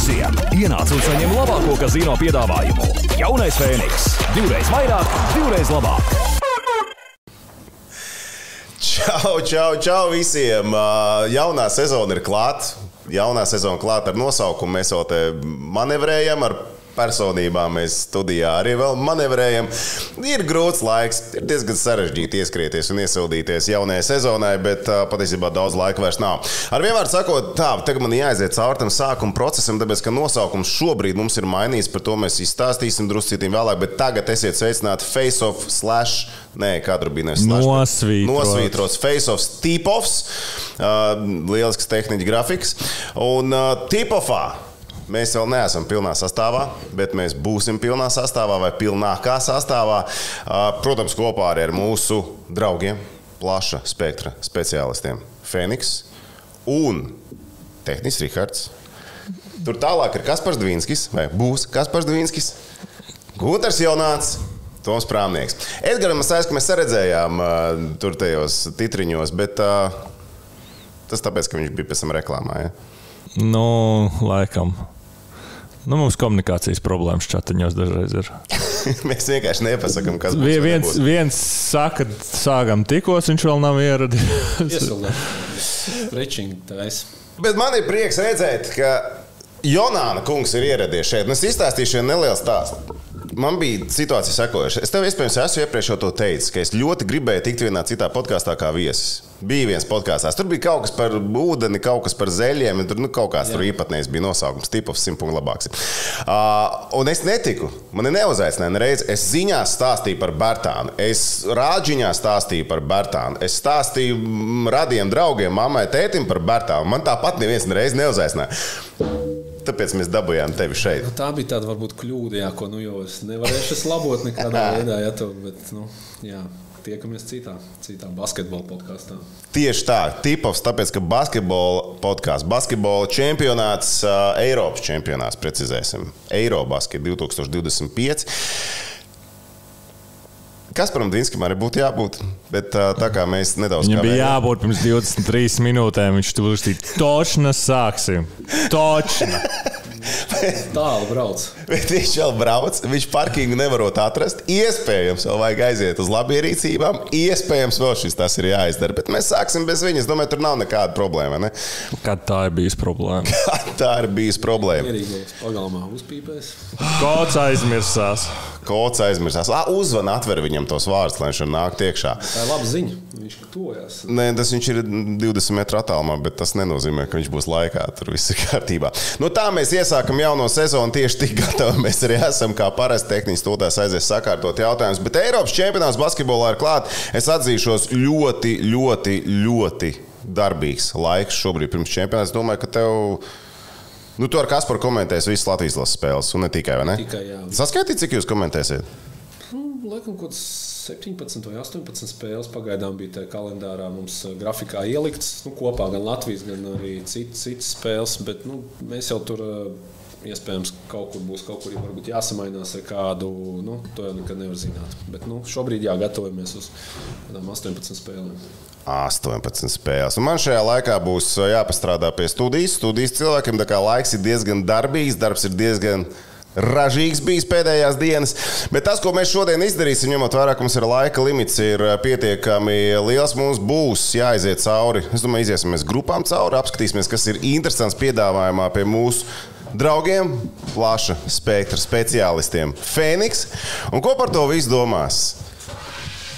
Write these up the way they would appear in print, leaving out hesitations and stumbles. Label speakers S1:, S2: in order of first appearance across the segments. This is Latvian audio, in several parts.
S1: visiem! Ienāc un saņem labāko kazino piedāvājumu. Jaunais Fēniks. 2 reiz vairāk, 2 reiz labāk.
S2: Čau visiem! Jaunā sezona ir klāt. Jaunā sezona klāt ar nosaukumu. Mēs vēl te manevrējam ar personībām. Mēs studijā arī vēl manevrējam. Ir grūts laiks. Ir diezgan sarežģīti ieskrieties un iesildīties jaunajai sezonai, bet patiesībā daudz laika vairs nav. Ar vienvārdu sakot, tagad man jāaiziet cauri tam sākuma procesam, tāpēc, ka nosaukums šobrīd mums ir mainījies, par to mēs izstāstīsim druscītīm vēlāk, bet tagad esiet sveicināti Face-Off / kā tur bija nosvītrots Face-Off Tip-Offs, lielisks tehniķa grafiks, un Tip-Offā mēs vēl neesam pilnā sastāvā, bet mēs būsim pilnā sastāvā vai pilnākā sastāvā. Protams, kopā arī ar mūsu draugiem, plaša spektra speciālistiem Fēniks un tehniķis Rihards. Tur tālāk ir Kaspars Dvīnskis, vai būs Kaspars Dvīnskis, Guntars Jonāts, Toms Prāmnieks. Edgaram es aizsku, mēs saredzējām tur tajos titriņos, bet tas tāpēc, ka viņš bija pēc tam reklāmā, ja?
S3: Nu, laikam. Nu, mums komunikācijas problēmas čatiņos dažreiz ir.
S2: Mēs vienkārši nepasakam, kas būs.
S3: Viens saka, sākam tikos, viņš vēl nav ieradies.
S4: Prečing tais.
S2: Bet man ir prieks redzēt, ka Jonāna kungs ir ieradies šeit. Es izstāstīšu nelielu stāstu. Man bija situācija sekojuša. Es tev iespējams esmu iepriekš jau to teicis, ka es ļoti gribēju tikt vienā citā podkāstā kā viesis. Bija viens podkāstās. Tur bija kaut kas par ūdeni, kaut kas par zeļiem, un tur kaut kāds tur īpatnējs bija nosaukums. Tip-Offs 100 punktu labāks. Un es netiku. Mani neuzaicināja nereiz. Es ziņās stāstīju par Bertānu. Es rādžiņā stāstīju par Bertānu. Es stāstīju radiem draugiem, mammai, tētim par Bertānu. Man tāpat neviens nereiz neuzaicināja. Tāpēc mēs dabūjām tevi šeit.
S4: Tā bija tāda varbūt kļūda, ko jau es nevarēšu labot nekādā veidā, bet, jā, tiekamies citā basketbola podkāstā.
S2: Tieši tā, Tip-Offs, tāpēc, ka basketbola podkāsts, basketbola čempionāts, Eiropas čempionāts, precizēsim, Eirobasket 2025. Kasparam Dvīnskim arī būtu jābūt, bet tā kā mēs nedaudz
S3: Viņam bija jābūt pirms 23 minūtēm, viņš tur točna sāksim. Točna.
S4: Tālu brauc.
S2: Bet viņš vēl brauc, viņš parkingu nevarot atrast. Iespējams, vēl vajag aiziet uz labierīcībām. Iespējams, vēl šis tas ir jāizdara. Bet mēs sāksim bez viņas. Domāju, tur nav nekāda problēma, ne?
S3: Kad tā ir bijis problēma?
S2: Kad tā ir bijis problēma?
S4: Mierīgos pagalmā uzpīpēs.
S2: Kods aizmirsās. Uzvan atver viņam tos vārdus, lai viņš var nākt iekšā.
S4: Tā ir laba ziņa. Viņš tojās.
S2: Nē, tas viņš ir 20 metru attālumā, bet tas nenozīmē, ka viņš būs laikā. Tur viss ir kārtībā. Nu tā mēs iesākam jauno sezonu tieši tik gatavi. Mēs arī esam kā parasti tehniski tūlēs aizies sakārtot jautājumus. Bet Eiropas čempionāts basketbolā ir klāt. Es atzīšos ļoti darbīgs laiks šobrīd pirms čempionāts. Domāju, ka tev... Nu, tu ar Kasparu komentēsi visas Latvijas lases spēles, un ne tikai, vai ne?
S4: Tikai, jā.
S2: Saskaitīt, cik jūs komentēsiet?
S4: Laikam, kaut 17 vai 18 spēles pagaidām bija tajā kalendārā mums grafikā ielikts. Kopā gan Latvijas, gan arī citas spēles, bet mēs jau tur iespējams kaut kur varbūt jāsamainās ar kādu, to jau nekad nevar zināt. Bet šobrīd gatavojamies uz kādām 18 spēlēm.
S2: 18 spēles. Un man šajā laikā būs jāpastrādā pie studijas cilvēkiem, tā kā laiks ir diezgan darbīgs, darbs ir diezgan ražīgs bijis pēdējās dienas. Bet tas, ko mēs šodien izdarīsim, ņemot vērā, ka mums ir laika limits, ir pietiekami liels. Mums būs jāiziet cauri. Es domāju, iziesim mēs grupām cauri, apskatīsimies, kas ir interesants piedāvājumā pie mūsu draugiem, plaša spektra speciālistiem Fēniks. Un ko par to visu domās?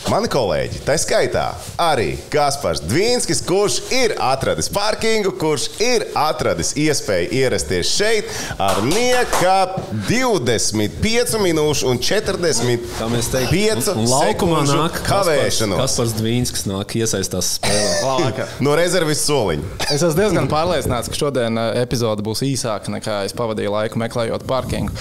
S2: Mani kolēģi, tā skaitā arī Kaspars Dvīnskis, kurš ir atradis parkingu, kurš ir atradis iespēju ierasties šeit ar nieka 25 minūšu un 45 sekundžu kavēšanos.
S4: Kaspars Dvīnskis nāk iesaistās spēlē.
S2: No rezervis soliņa.
S5: Es esmu diezgan pārliecināts, ka šodien epizode būs īsāka nekā es pavadīju laiku meklējot parkingu.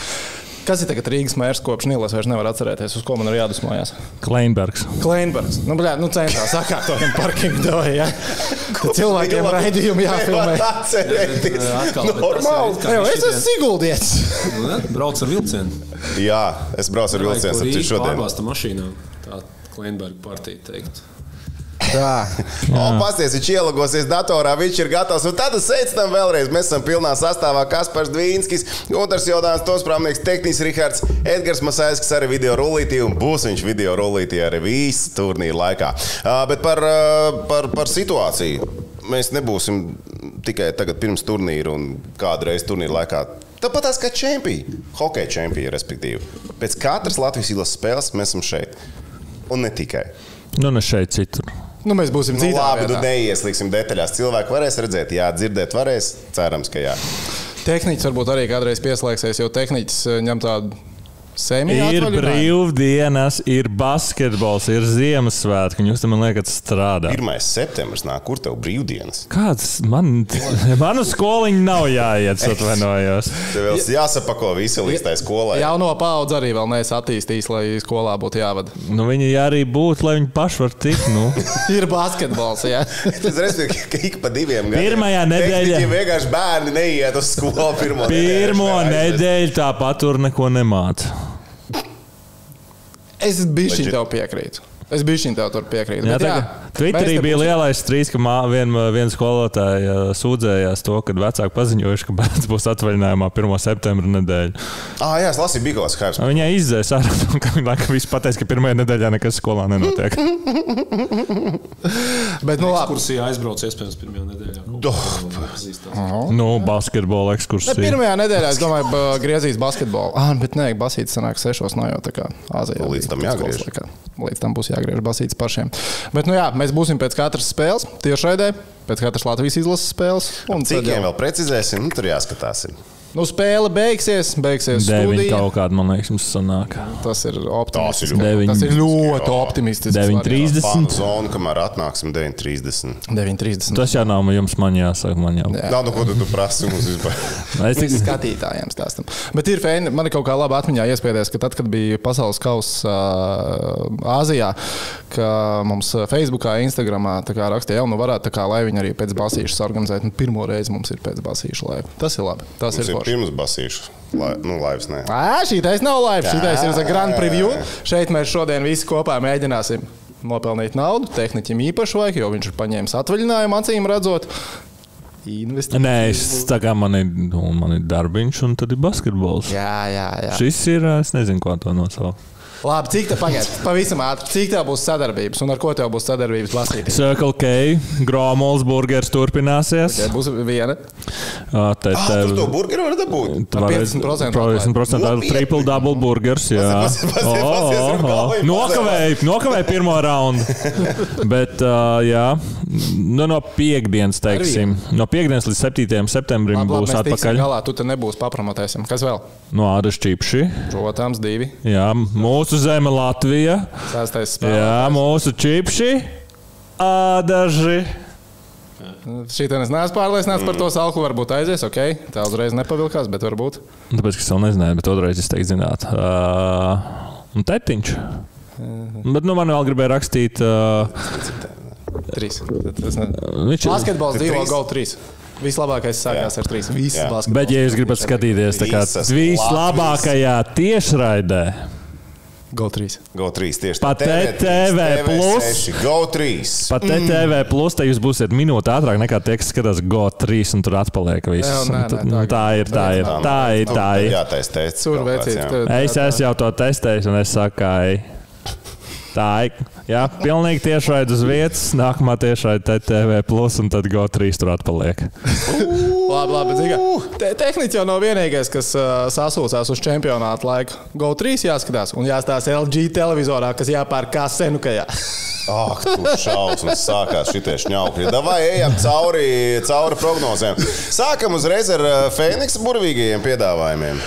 S5: Kas ir tagad Rīgas mērs, kopš Nīlas vairs nevar atcerēties, uz ko man ir jādusmojās?
S3: Kleinbergs.
S5: Centrā sakārtojam parkingu doju, ja? Tad cilvēkiem raidījumi jāfilmē.
S2: Normāli.
S5: Es esmu Siguldietis.
S4: Brauc ar vilcienu.
S2: Jā, es braucu ar vilcienu.
S4: Rīga pārbāsta mašīnā. Tā Kleinberga partija teikt.
S2: Pasties, viņš ielogosies datorā, viņš ir gatavs. Un tad sēdz tam vēlreiz. Mēs esam pilnā sastāvā. Kaspars Dvīnskis, Guntars Jodāns, Tosprāmnieks, Tehnisks Rihards, Edgars Masājskis arī video rullītī. Un būs viņš video rullītī arī visu turnīru laikā. Bet par situāciju. Mēs nebūsim tikai tagad pirms turnīra un kādreiz turnīra laikā. Tāpat tās kā čempioni, hokeja čempioni, respektīvi. Pēc katras Latvijas izlases spēles mēs esam šeit. Un ne tikai.
S3: Nu, ne šeit citur.
S5: Nu, mēs būsim citā
S2: labi,
S5: vietā.
S2: Neieslīgsim detaļās. Cilvēki varēs redzēt, jā, dzirdēt varēs. Cerams, ka jā.
S5: Tehniķis varbūt arī kādreiz pieslēgsies, jo tehniķis ņem tādu
S3: ir brīvdienas, ir basketbols, ir Ziemassvētki. Jūs tam, man liekas, strādā.
S2: 1. septembris nāk, kur tev brīvdienas?
S3: Kāds? Manu skoliņu nav jāiet, atvainojos.
S2: Tev vēl jāsapako visi līdz tai skolai.
S5: Jauno paudzi arī vēl neesi attīstījis, lai skolā būtu jāvada.
S3: Nu, viņi arī būtu, lai viņi paši var tikt. Nu.
S5: Ir basketbols, jā.
S2: Tas respektīvi, ka ik pa 2 gadiem.
S3: Pirmajā nedēļā.
S2: Tehniķi vienkārši bērni neiet uz skolu
S3: pirmo nedēļu tāpat tur neko nemāca.
S5: Es bišķiņ tev piekrītu.
S3: Jā, Twitterī bija lielais strīds, ka viena skolotāja sūdzējās to, kad vecāki paziņojuši, ka bērns būs atvaļinājumā 1. septembra nedēļu.
S2: Jā, es lasīju, bija kaut kāds hype.
S3: Viņai izdzēs ārā, ka visi pateica, ka 1. nedēļā nekas skolā nenotiek.
S5: Bet, nu, labi.
S4: Ekskursijā aizbrauc iespējams 1. nedēļā.
S3: Nu, basketbola ekskursija.
S5: 1. nedēļā, es domāju, griezīs basketbolu. Bet nē, basītis sanāk 6 no jau tā kā Āzijā.
S2: Līdz tam jāgriež.
S5: Līdz tam būs jāgriež basītis pašiem. Bet, nu jā, mēs būsim pēc katras spēles, tiešraidē, pēc katras Latvijas izlases spēles.
S2: Cikiem vēl precizēsim, tur jāskatās.
S5: Nu, spēle beigsies
S3: 9
S5: studija.
S3: kaut kāda, man liekas, mums sanāk.
S5: Tas ir optimistiski.
S2: Tas
S5: ir ļoti optimistiski.
S3: 9:30.
S2: Fanu zonu, kamēr atnāksim 9:30.
S5: 9:30.
S3: Tas jau nav jums, man jāsaka. Man jau.
S2: Jā. Nu, ko tu prasi mums vispār?
S5: Mēs skatītājiem stāstam. Bet ir fēni, man ir kaut kā labi atmiņā iespēdies, ka tad, kad bija pasaules kausa Āzijā, ka mums Facebookā, Instagramā rakstīja, nu varētu lai viņi arī pēc basīšas organizēt. Nu, pirmo reizi mums ir pēc basīšu laiva. Tas ir labi. Tas ir
S2: pirms basīšu. Laivs nē.
S5: Šītais nav laivs. Šītais ir Grand Preview. Šeit mēs šodien visi kopā mēģināsim nopelnīt naudu. Tehniķim īpaši vajag, jo viņš ir paņēmis atvaļinājumu, acīm redzot.
S3: Nē, tā kā man ir darbiņš un tad ir basketbols.
S5: Jā.
S3: Šis ir, es nezinu, ko to nosaukt.
S5: Labi, cik tev pagaid? Pavisam ātri. Cik tev būs sadarbības un ar ko tev būs sadarbības basītī?
S3: Circle K, Gromols burgers turpināsies.
S5: Okay, būs viena.
S2: Tur to burgeru var dabūt?
S5: Par 50%.
S3: 50% triple double burgers, jā. Nokavēja pirmo raundu. Bet, jā, no piekdienas, teiksim. No piekdienas līdz 7. septembrim būs atpakaļ.
S5: Galā, tu te nebūs papromotēsim. Kas vēl?
S3: No Ādas Čipši.
S5: Protams, 2.
S3: Jā, mūsu zeme Latvija. Jā, mūsu Čipši. Ādaži.
S5: Šitien es neesmu pārliecināts par to salku. Varbūt aizies, ok. Tā uzreiz nepavilkās, bet varbūt.
S3: Tāpēc, ka es vēl nezināju, bet otrreiz es teiktu zināt. Un tetiņš. Bet, man vēl gribēja rakstīt.
S5: 3. Basketbols 2, gol 3. Vislabākais sākās ar 3.
S3: Bet, ja jūs gribat skatīties vislabākajā tiešraidē,
S5: Go 3.
S2: Tieši
S3: pa TTV plus.
S2: Go 3.
S3: Pa TTV plus, te jūs būsiet minūti ātrāk nekā tie, kas skatās Go 3 un tur atpaliek viss. Tā ir.
S2: Jātais tests.
S3: Es jau to testēju un es saku, tā ir. Jā, pilnīgi tiešraidi uz vietas, nākamā tiešraidi TTV plus un tad Go 3 tur atpaliek.
S5: Labi. Tehniķis jau nav vienīgais, kas sasūcās uz čempionātu laiku. Go 3 jāskatās un jāstāsta LG televizorā, kas jāpērk kā senukajā.
S2: Tu šausmas sākās šitie šņaukļi. Davai ejam cauri prognozēm. Sākam uzreiz ar Fēniksa burvīgajiem piedāvājumiem.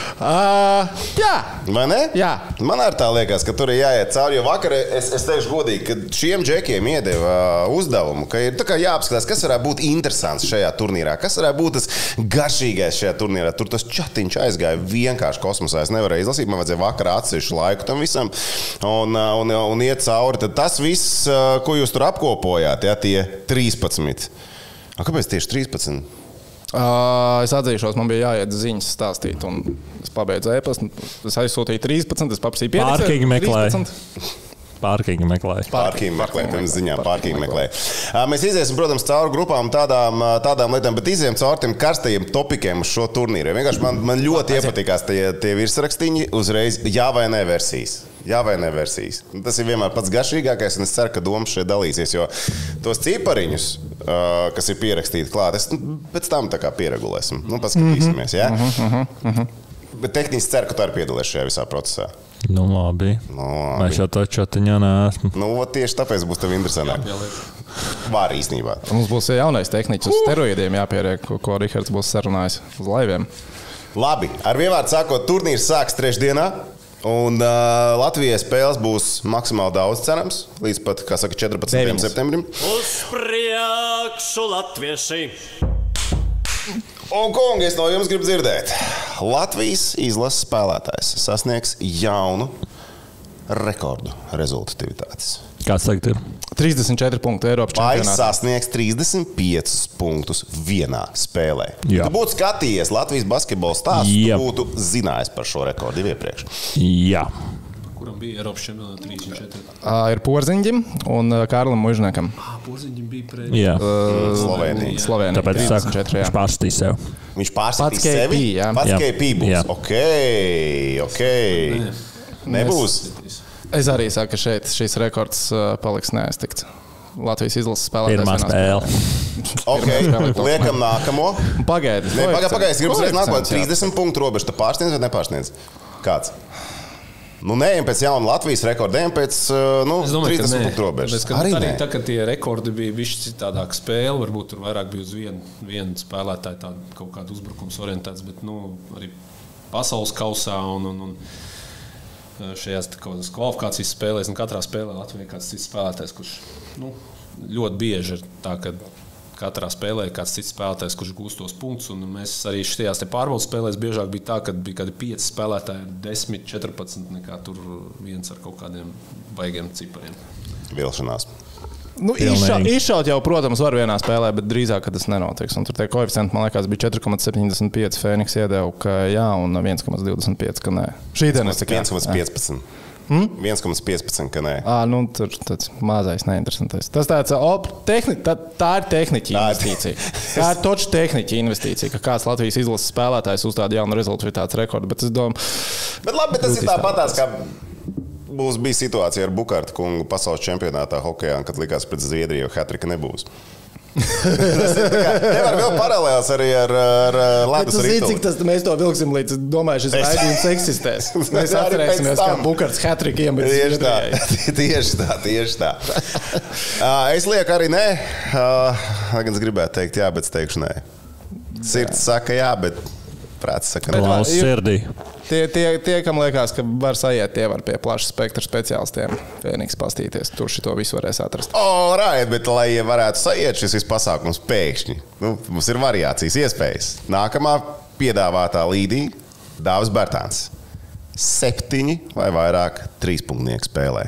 S5: Jā.
S2: Vai ne?
S5: Jā.
S2: Man arī tā liekas, ka tur ir jāiet cauri, jo vakar es teikšu godīgi, ka šiem džekiem iedeva uzdevumu, ka ir tā kā jāapskatās, kas varētu būt interesants šajā turnīrā, kas varētu būt tas garšīgais šajā turnīrā. Tur tas čatiņš aizgāja vienkārši kosmosā. Es nevarēju izlasīt, man vajadzēja vakarā atsevišķu laiku tam visam un iet cauri. Tad tas viss, ko jūs tur apkopojāt, tie 13. Kāpēc tieši 13?
S5: Es atzīšos, man bija jāiet ziņas stāstīt, un es pabeidzu e-pastu. Es aizsūtīju 13, es paprasīju 15.
S3: Pārkīgi meklēju. Pārkingu meklēju.
S2: Pārkingu meklē, pirms ziņām pārkingu meklē. Mēs iziesim, protams, cauri grupām tādām lietām, bet iziem cauri tiem karstajiem topikiem uz šo turnīru. Vienkārši man ļoti iepatikās tie virsrakstiņi uzreiz jā vai nē versijas. Jā vai nē versijas. Tas ir vienmēr pats garšīgākais, un es ceru, ka domas šeit dalīsies, jo tos cipariņus, kas ir pierakstīti klāt, pēc tam tā kā pieregulēsim. Paskatīsimies, jā? Bet tehniski ceru, ka tu arī piedalies šajā visā procesā.
S3: Nu, labi. Mēs jau to čatiņā neesmu.
S2: Tieši tāpēc būs tev interesantāk. Var īstenībā.
S5: Mums būs jaunais tehniķis uz steroīdiem jāpieriek, ko Rihards būs sarunājis uz laiviem.
S2: Labi, ar vienvārdu sākot, turnīrs sāks trešdienā. Un Latvijai spēles būs maksimāli daudz, cerams, līdz pat, kā saka, 14. septembrim.
S6: Uz priekšu latvieši!
S2: Un, kungi, es no jums gribu dzirdēt. Latvijas izlases spēlētājs sasniegs jaunu rekordu rezultatīvitātes.
S3: Kāds tagad ir?
S5: 34 punktu Eiropas čempionātā.
S2: Vai sasniegs 35 punktus vienā spēlē?
S3: Jā.
S2: Ja tu būtu skatījies Latvijas basketbola stāstu, tu būtu zinājis par šo rekordu iepriekš.
S3: Jā.
S4: Kuram bija Eiropas čempionāta 34?
S5: Ir Porziņģim un Kārlim Mužniekam.
S4: Porziņģim bija pret.
S3: Jā.
S2: Slovēnija.
S3: Tāpēc
S5: 34,
S3: viņš pārstīja sev.
S2: Viņš pārstīja sevi?
S5: jā.
S2: Pats KP būs.
S3: Jā.
S2: Ok. Nebūs.
S5: Es arī saku, ka šeit šis rekords paliks neaiztikts. Latvijas izlases spēlētājs.
S3: Pirmā spēle.
S2: Ok, liekam nākamo.
S5: Pagaidi.
S2: Pagaidi, es gribu uzreiz nākamā 30 punktu robežu. Tu pārsniedz vai nepārsniedz? Kāds? Neejam pēc jauna Latvijas rekorda, ejam pēc 30 punktu robežas.
S4: Arī tā, ka tie rekordi bija bišķi citādāk spēle, varbūt tur vairāk bija uz vienu spēlētāju tādu kaut kādu uzbrukums orientēts, bet arī pasaules kausā un šajās kvalifikācijas spēlēs, un katrā spēlē Latvijai kāds cits spēlētājs, kurš ļoti bieži ir tā, ka katrā spēlē ir kāds cits spēlētājs, kurš gūst tos punktus, un mēs arī šajās pārbaudas spēlēs biežāk bija tā, ka bija kādi 5 spēlētāji, 10, 14, nekā tur viens ar kaut kādiem baigiem cipariem.
S2: Vilšanās.
S5: Izšaut jau, protams, var vienā spēlē, bet drīzāk, ka tas nenotiks. Un tur tie koeficienti, man liekas, bija 4,75 Fēniks iedeva, ka jā, un 1,25, ka nē. Šī dienas tik
S2: 1,15. 1,15, ka nē.
S5: Tur tāds mazais neinteresantais. Tas tāds, tā ir tehniķa investīcija. Tā ir toču tehniķa investīcija, ka kāds Latvijas izlases spēlētājs uz tādu jaunu rezultātu rekordu. Bet es domāju...
S2: Bet labi, bet tas ir tāpatās, kā... Bija situācija ar Bukārta kungu pasaules čempionātā hokejā, kad likās pret Zviedriju, jo hat-trika nebūs. Nevar vēl paralēls arī ar ledus rituli.
S5: Cik tas mēs to vilksim līdz, domāju, šis raidījums eksistēs. Mēs atcerēsimies, kā Bukārts hat-trika iemet Zviedrijai.
S2: Tieši tā. Es lieku arī nē. Gan es gribētu teikt jā, bet es teikšu nē. Sirds saka jā, bet prāts saka nē.
S3: Klaus sirdī.
S5: Tie, kam liekas, ka var sajiet, tie var pie plaša spektra speciālistiem Fēniks pastīties. Tur šito visu varēs atrast.
S2: Bet lai varētu sajiet šis viss pasākums pēkšņi, mums ir variācijas iespējas. Nākamā piedāvātā līdī Dāvis Bērtāns. 7 vai vairāk 3-punktnieku spēlē.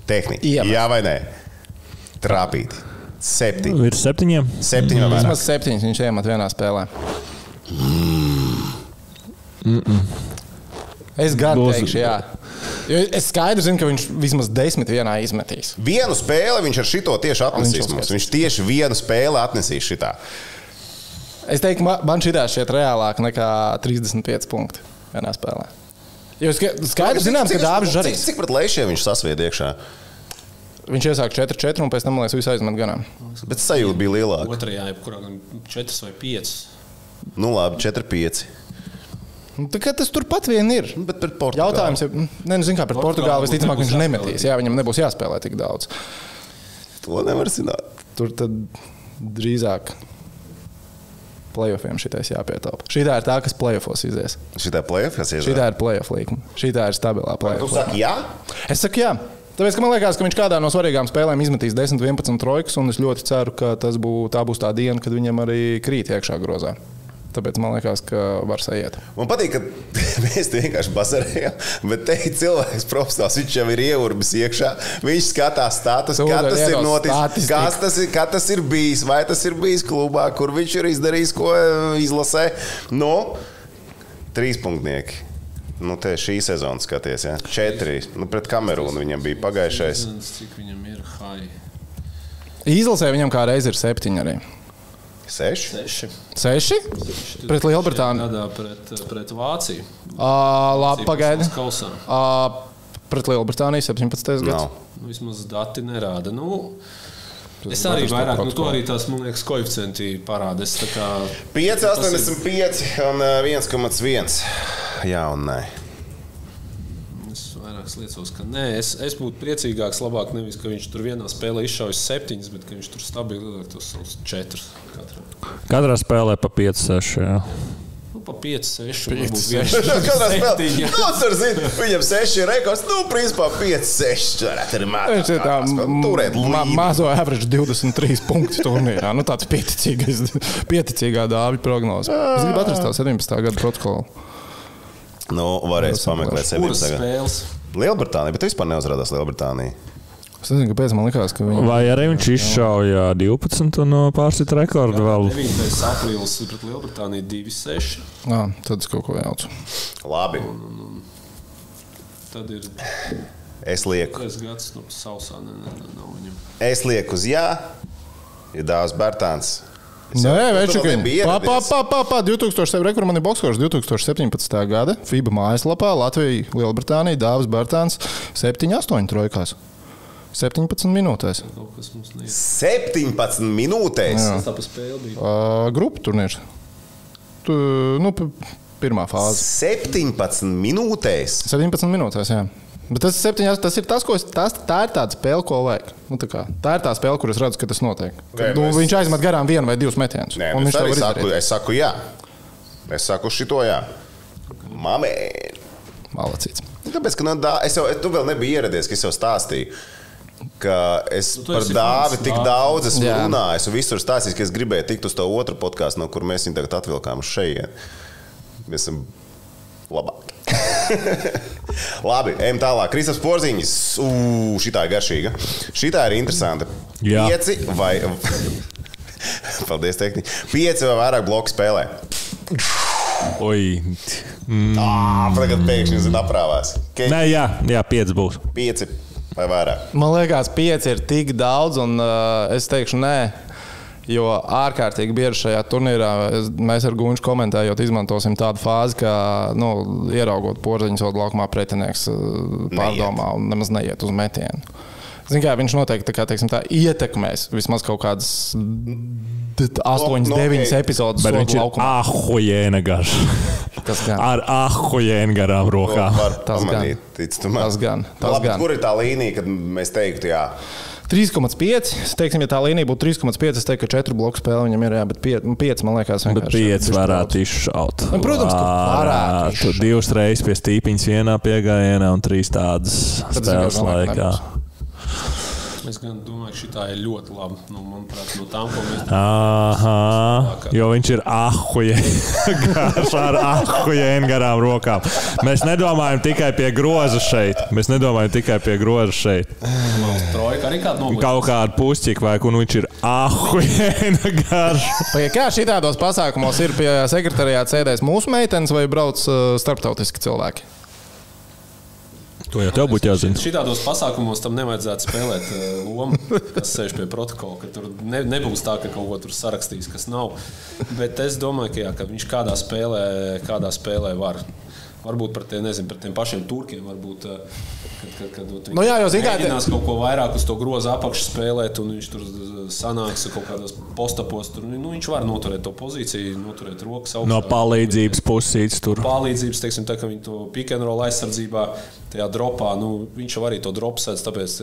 S2: Tehniski. Jā vai nē? Trāpīt. 7.
S3: Ir 7?
S2: 7 vai vairāk.
S5: Vismaz 7 viņš iemet vienā spēlē. Es gan teikšu, jā. Jo es skaidri zinu, ka viņš vismaz 10 vienā izmetīs.
S2: Vienu spēli viņš ar šito tieši atnesīs mums. Viņš tieši vienu spēli atnesīs šitā.
S5: Es teiktu, man šitā šķiet reālāk nekā 35 punkti vienā spēlē. Jo skaidri zināms, ka Dāvis žarīs.
S2: Cik pret Leišiem viņš sasvied iekšā?
S5: Viņš iesāk 4-4 un pēc tam, man liekas, visu aizmet ganām.
S2: Bet sajūta bija lielāka.
S4: Otrajā, jebkurā gan 4 vai 5.
S2: Labi, 4-5.
S5: Tā kā tas turpat vien ir.
S2: Bet pret Portugāli.
S5: Jautājums ir, nezinu, kā pret Portugāli, visticamāk viņš nemetīs. Jā, viņam nebūs jāspēlē tik daudz.
S2: To nevar zināt.
S5: Tur tad drīzāk playoffiem šitais jāpietaupa. Šitā ir tā, kas playoffos izies.
S2: Šitā playoffos izies?
S5: Šitā ir playoff līkuma. Šitā ir stabilā playoff.
S2: Tu saki jā?
S5: Es saku jā. Tāpēc, ka man liekas, ka viņš kādā no svarīgām spēlēm izmetīs 10-11 trojkas, un es ļoti ceru, ka tā būs tā diena, kad viņam arī krīt iekšā grozā. Tāpēc man liekas, ka var sajiet.
S2: Man patīk, ka mēs te vienkārši bazarējam, bet te ir cilvēks profesionāls, viņš jau ir ievurbis iekšā, viņš skatās status, kā tas ir noticis, kā tas ir bijis, vai tas ir bijis klubā, kur viņš ir izdarījis, ko izlasē. 3 punktnieki. Nu, te šī sezona skaties, ja? 4. Nu, pret Kamerūnu viņam bija pagājušais.
S4: Cik viņam ir high?
S5: Izlasē viņam kā reiz ir 7 arī.
S2: 6?
S5: 6? Pret Lielbritāniju.
S4: Gadā pret Vāciju.
S5: Labi, pagaidi.
S4: Kausā.
S5: Pret Lielbritāniju 17. gads.
S2: Nav.
S4: Vismaz dati nerāda. Nu, es arī vairāk, to arī tās, man liekas, koeficienti parāda. Es tā kā...
S2: 5,85 un 1,1. Jā un nē.
S4: Es vairāk liecos, ka nē. Es būtu priecīgāks, labāk nevis, ka viņš tur vienā spēlē izšaujas 7, bet ka viņš tur stabili ieliek tos 4 katrā.
S3: Katrā spēlē pa 5-6, jā.
S4: Nu, pa 5-6.
S2: Katrā spēlē. Nu, tur zini, viņam 6 ir rekords. Nu, principā 5-6. Tur ir
S5: Viņš ir tā
S2: turēt līdzi.
S5: mazo average 23 punktu turnīrā. Nu, tāds pieticīgā dāvļu prognoze. Es gribu atrast tā 17. gada protokolu.
S2: Nu, varēs pameklēt 17.
S4: Kuras spēles?
S2: Lielbritānija, bet vispār neuzrādās Lielbritānija.
S5: Es nezinu, kāpēc man likās, ka viņi...
S3: Vai arī viņš izšauja 12 un pārsita rekordu vēl?
S4: 9. aprīlis pret Lielbritāniju 2-6.
S5: Jā, tad es kaut ko jaucu.
S2: Labi.
S4: Tad ir
S2: Es lieku.
S4: gads no sausā. Nav viņam.
S2: Es lieku uz jā. Ir Dāvs Bērtāns.
S5: Nē, Večukiņ.
S2: nebija ieradies.
S5: 2007 rekords man ir bokskors 2017. gada. FIBA mājaslapā Latvija, Lielbritānija, Dāvs Bērtāns 7-8 trojkās. 17 minūtēs.
S4: Kaut kas mums neiet.
S2: 17 minūtēs.
S4: Tas tā pa spēli bija.
S5: Grupu turnīrs. Pirmā fāze.
S2: 17 minūtēs.
S5: 17 minūtēs, jā. Bet tas ir tas, ko tā ir tāda spēle, ko vajag. Tā ir tā spēle, kur es redzu, ka tas notiek. Viņš aizmet garām 1 vai 2 metienus.
S2: Nē,
S5: un viņš
S2: es
S5: to
S2: arī
S5: var
S2: saku,
S5: izdarīt.
S2: es saku jā. Es saku šito jā. Mamēr.
S5: Malacīts.
S2: Tāpēc, ka tu vēl nebija ieradies, ka es jau stāstīju. Ka es
S4: tu
S2: par
S4: esi
S2: Dāvi
S4: fans
S2: tik
S4: Dāvi.
S2: daudz esmu
S5: Jā.
S2: runājis un visur stāstījis, ka es gribēju tikt uz to otru podkāstu, no kur mēs viņu tagad atvilkām uz šejien. Mēs esam labāki. Labi, ejam tālāk. Kristaps Porziņš. Šitā ir garšīga. Šitā ir interesanta.
S3: Jā.
S2: 5 vai... Paldies, tehniķi. 5 vai vairāk bloku spēlē.
S3: Oi.
S2: Tagad pēkšņi zina aprāvās.
S3: Nē, jā, 5 būs.
S2: 5 vai vairāk.
S5: Man liekas, 5 ir tik daudz, un es teikšu nē. Jo ārkārtīgi bieži šajā turnīrā mēs ar Gunču komentējot izmantosim tādu fāzi, ka ieraugot Porziņu sodu laukumā pretinieks pārdomā un nemaz neiet uz metienu. Zin kā, viņš noteikti tā ietekmēs vismaz kaut kādas 8-9 epizodes
S3: Bet viņš
S5: sodu
S3: ir
S5: laukumā.
S3: ahujēna garš.
S5: Tas gan.
S3: Ar ahujēna garām rokām.
S2: Var
S5: Tas gan.
S2: pamanīt. Tic tu man.
S5: Tas gan.
S2: Labi, kur ir tā līnija, kad mēs teiktu jā?
S5: 3,5. Teiksim, ja tā līnija būtu 3,5, es teiktu, ka 4 bloku spēle viņam ir, jā, bet 5 man liekas
S3: Bet
S5: vienkārši.
S3: 5 varētu izšaut.
S5: Protams, ka varētu izšaut.
S3: 2 reizes pie stīpiņas vienā piegājienā un 3 tādas spēles
S5: vienkārši
S3: laikā.
S5: nebūs.
S4: Es gan domāju, ka šitā ir ļoti labi. Manuprāt, no tām, ko mēs
S3: Aha, jo viņš ir garš ar ahujēna garām rokām. Mēs nedomājam tikai pie groza šeit.
S4: trojka arī kādu noblīd.
S3: Kaut kādu pušķiku vai kur viņš ir ahujēna garš.
S5: Kā šitādos pasākumos ir pie sekretariāta sēdēs mūsu meitenes vai brauc starptautiski cilvēki?
S3: To jau tev būtu jāzina.
S4: Šitādos pasākumos tam nevajadzētu spēlēt lomu, kas sēž pie protokola, ka tur nebūs tā, ka kaut ko tur sarakstīs, kas nav. Bet es domāju, ka, jā, ka viņš kādā spēlē var. Varbūt par tiem pašiem turkiem, varbūt, kad viņi mēģinās kaut ko vairāk uz to groza apakšu spēlēt, un viņš tur sanāks kaut kādos postapos. Tur, viņš var noturēt to pozīciju, noturēt rokas augstā.
S3: No palīdzības pusītes tur.
S4: Palīdzības, teiksim, tā, ka viņi to pick and roll aizsardzībā, tajā dropā, viņš jau arī to dropu sēdz, tāpēc,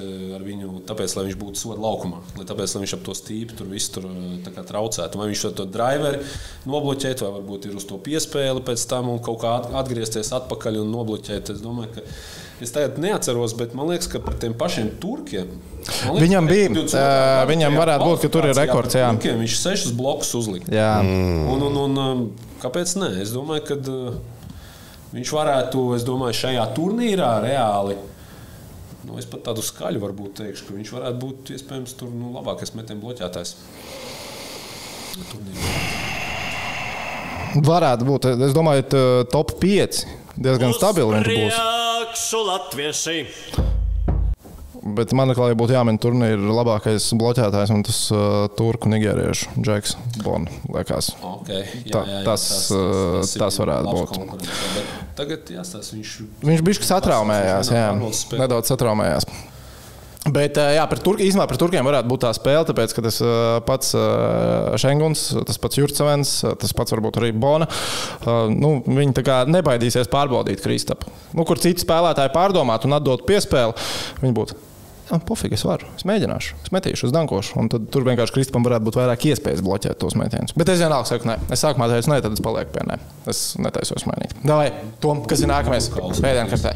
S4: lai viņš būtu soda laukumā, tāpēc, lai viņš ap to stīpi tur visu tur tā kā traucētu. Vai viņš to driveri nobloķēt, vai varbūt ir uz to piespēli pēc tam un kaut kā atgriezties atpakaļ un nobloķēt. Es domāju, ka es tagad neatceros, bet man liekas, ka par tiem pašiem turkiem.
S5: Viņam varētu būt, ka tur ir rekords. Jā.
S4: Turkiem viņš 6 blokus uzlika.
S5: Jā.
S4: Un kāpēc ne? Es domāju, ka viņš varētu, šajā turnīrā reāli, es pat tādu skaļu varbūt teikšu, ka viņš varētu būt iespējams tur labākais metienu bloķētājs.
S5: Varētu būt. Es domāju, top 5. diezgan stabili viņš būs.
S6: Priekšu latvieši.
S5: Bet man atkal būtu jāmin turnīra labākais bloķētājs un tas turku nigēriešu Džeks Bon, liekas.
S4: Okay.
S5: Tas varētu būt.
S4: Tagad jāstāsta,
S5: viņš bišķi satraumējās, nedaudz satraumējās. Bet jā, īstenībā par turkiem varētu būt tā spēle, tāpēc, ka tas pats Šenguns, tas pats Jurtsevens, tas pats varbūt arī Bona, viņi tā kā nebaidīsies pārbaudīt Kristapu. Kur citi spēlētāji pārdomāt un atdot piespēli, viņi būtu, pofīgi, es varu, es mēģināšu, es metīšu, es dankošu. Un tad tur vienkārši Kristapam varētu būt vairāk iespējas bloķēt tos metienus. Bet es vienalga saku, nē. Es sākumā teicu, nē, tad es palieku pie nē. Es netaisos mainīt. Davai, Tom, kas ir nākamais? Pēdienkartē.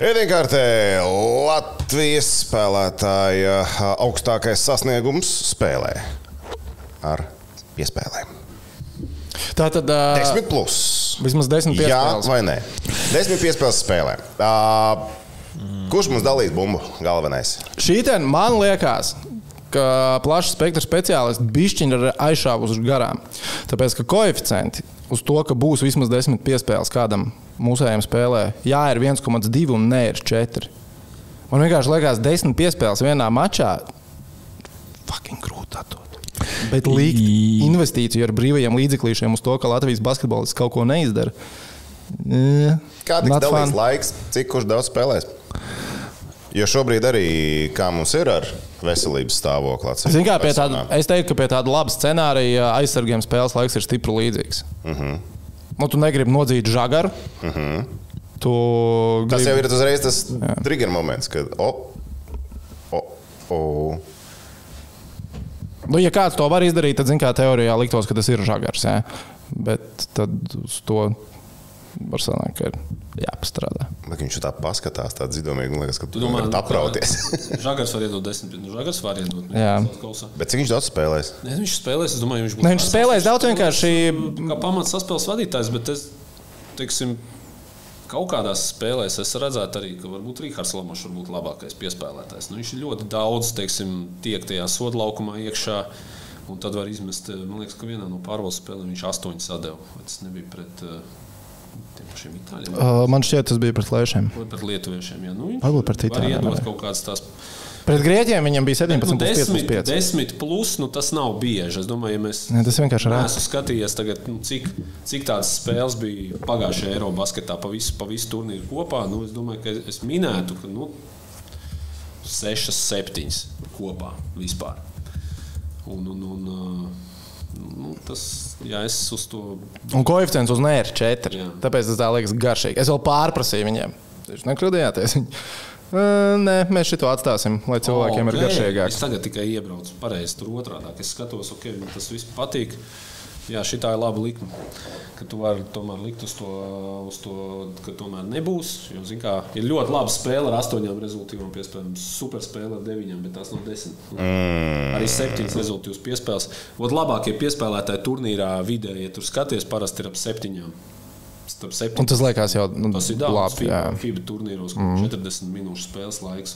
S2: Ēdienkartē Latvijas spēlētāja augstākais sasniegums spēlē ar piespēlēm.
S5: Tātad
S2: 10 plus.
S5: Vismaz 10 piespēles.
S2: Jā vai nē? 10 piespēles spēlē. Kurš mums dalīs bumbu galvenais?
S5: Šīten man liekas, ka plašs spektrs speciālisti bišķiņi ir aizšāvuši garām. Tāpēc, ka koeficienti uz to, ka būs vismaz 10 piespēles kādam mūsējiem spēlē, jā, ir 1,2 un nē, ir 4. Man vienkārši liekas 10 piespēles vienā mačā fucking grūti atdot. Bet likt investīciju ar brīvajiem līdzeklīšiem uz to, ka Latvijas basketbolists kaut ko neizdara.
S2: Kā tiks dalīs laiks, cik kurš daudz spēlēs? Jo šobrīd arī, kā mums ir ar veselības stāvokli.
S5: Es teiktu, ka pie tāda laba scenārija aizsargiem spēles laiks ir stipri līdzīgs. Tu negribi nodzīt žagaru.
S2: Tas jau ir uzreiz tas trigger moments, kad
S5: ja kāds to var izdarīt, tad, zin kā, teorijā liktos, ka tas ir žagars. Ja? Bet tad uz to var sanākt, ka ir jāpastrādā.
S2: Bet viņš tā paskatās, tā dzidomīgi, man liekas, ka tu varat aprauties.
S4: Žagars var iedot 10, žagars var iedot.
S2: Bet cik viņš daudz spēlēs?
S4: Ne, viņš spēlēs, es domāju, viņš būs.
S5: Ne, viņš spēlēs daudz vienkārši.
S4: Kā pamats saspēles vadītājs, bet es, teiksim, kaut kādās spēlēs es redzētu arī, ka varbūt Rihards Lamošs var būt labākais piespēlētājs. Viņš ir ļoti daudz, teiksim, tiek tajā sodlaukumā iekšā, un tad var izmest, man liekas, ka vienā no pārvaldes spēlēm viņš 8 sadeva. Tas nebija pret pašiem itāļiem.
S5: Man šķiet, tas bija pret lēšiem.
S4: Vai pret lietuviešiem, jā.
S5: Varbūt pret
S4: itāļiem. Var iedot kaut kādas tās.
S5: Pret grieķiem viņam bija 17+5+5.
S4: 10 plus, tas nav bieži. Es domāju, ja mēs neesmu skatījies tagad, cik tādas spēles bija pagājušajā Eirobasketā pa visu turnīru kopā. Es domāju, ka es minētu, ka 6-7 kopā vispār. Tas, jā, es uz to.
S5: Un koeficients uz nē ir 4. Jā. Tāpēc tas tā liekas garšīgi. Es vēl pārprasīju viņiem. Jūs nekļūdījāties? Nē, mēs šito atstāsim, lai cilvēkiem ir garšīgāk.
S4: Es tagad tikai iebraucu pareizi tur otrādāk. Es skatos, tas viss patīk. Jā, šitā ir laba likme. Ka tu vari tomēr likt uz to, ka tomēr nebūs. Jo, zin kā, ir ļoti laba spēle ar 8 rezultīvām piespēlēm. Super spēle ar 9, bet tās nav 10. Arī 7 rezultīvas piespēles. Labākie piespēlētāji turnīrā vidēji, ja tur skaties, parasti ir ap 7.
S5: Un tas liekas jau
S4: tas ir daudz
S5: labi,
S4: FIBA turnīros, 40 minūšu spēles laiks.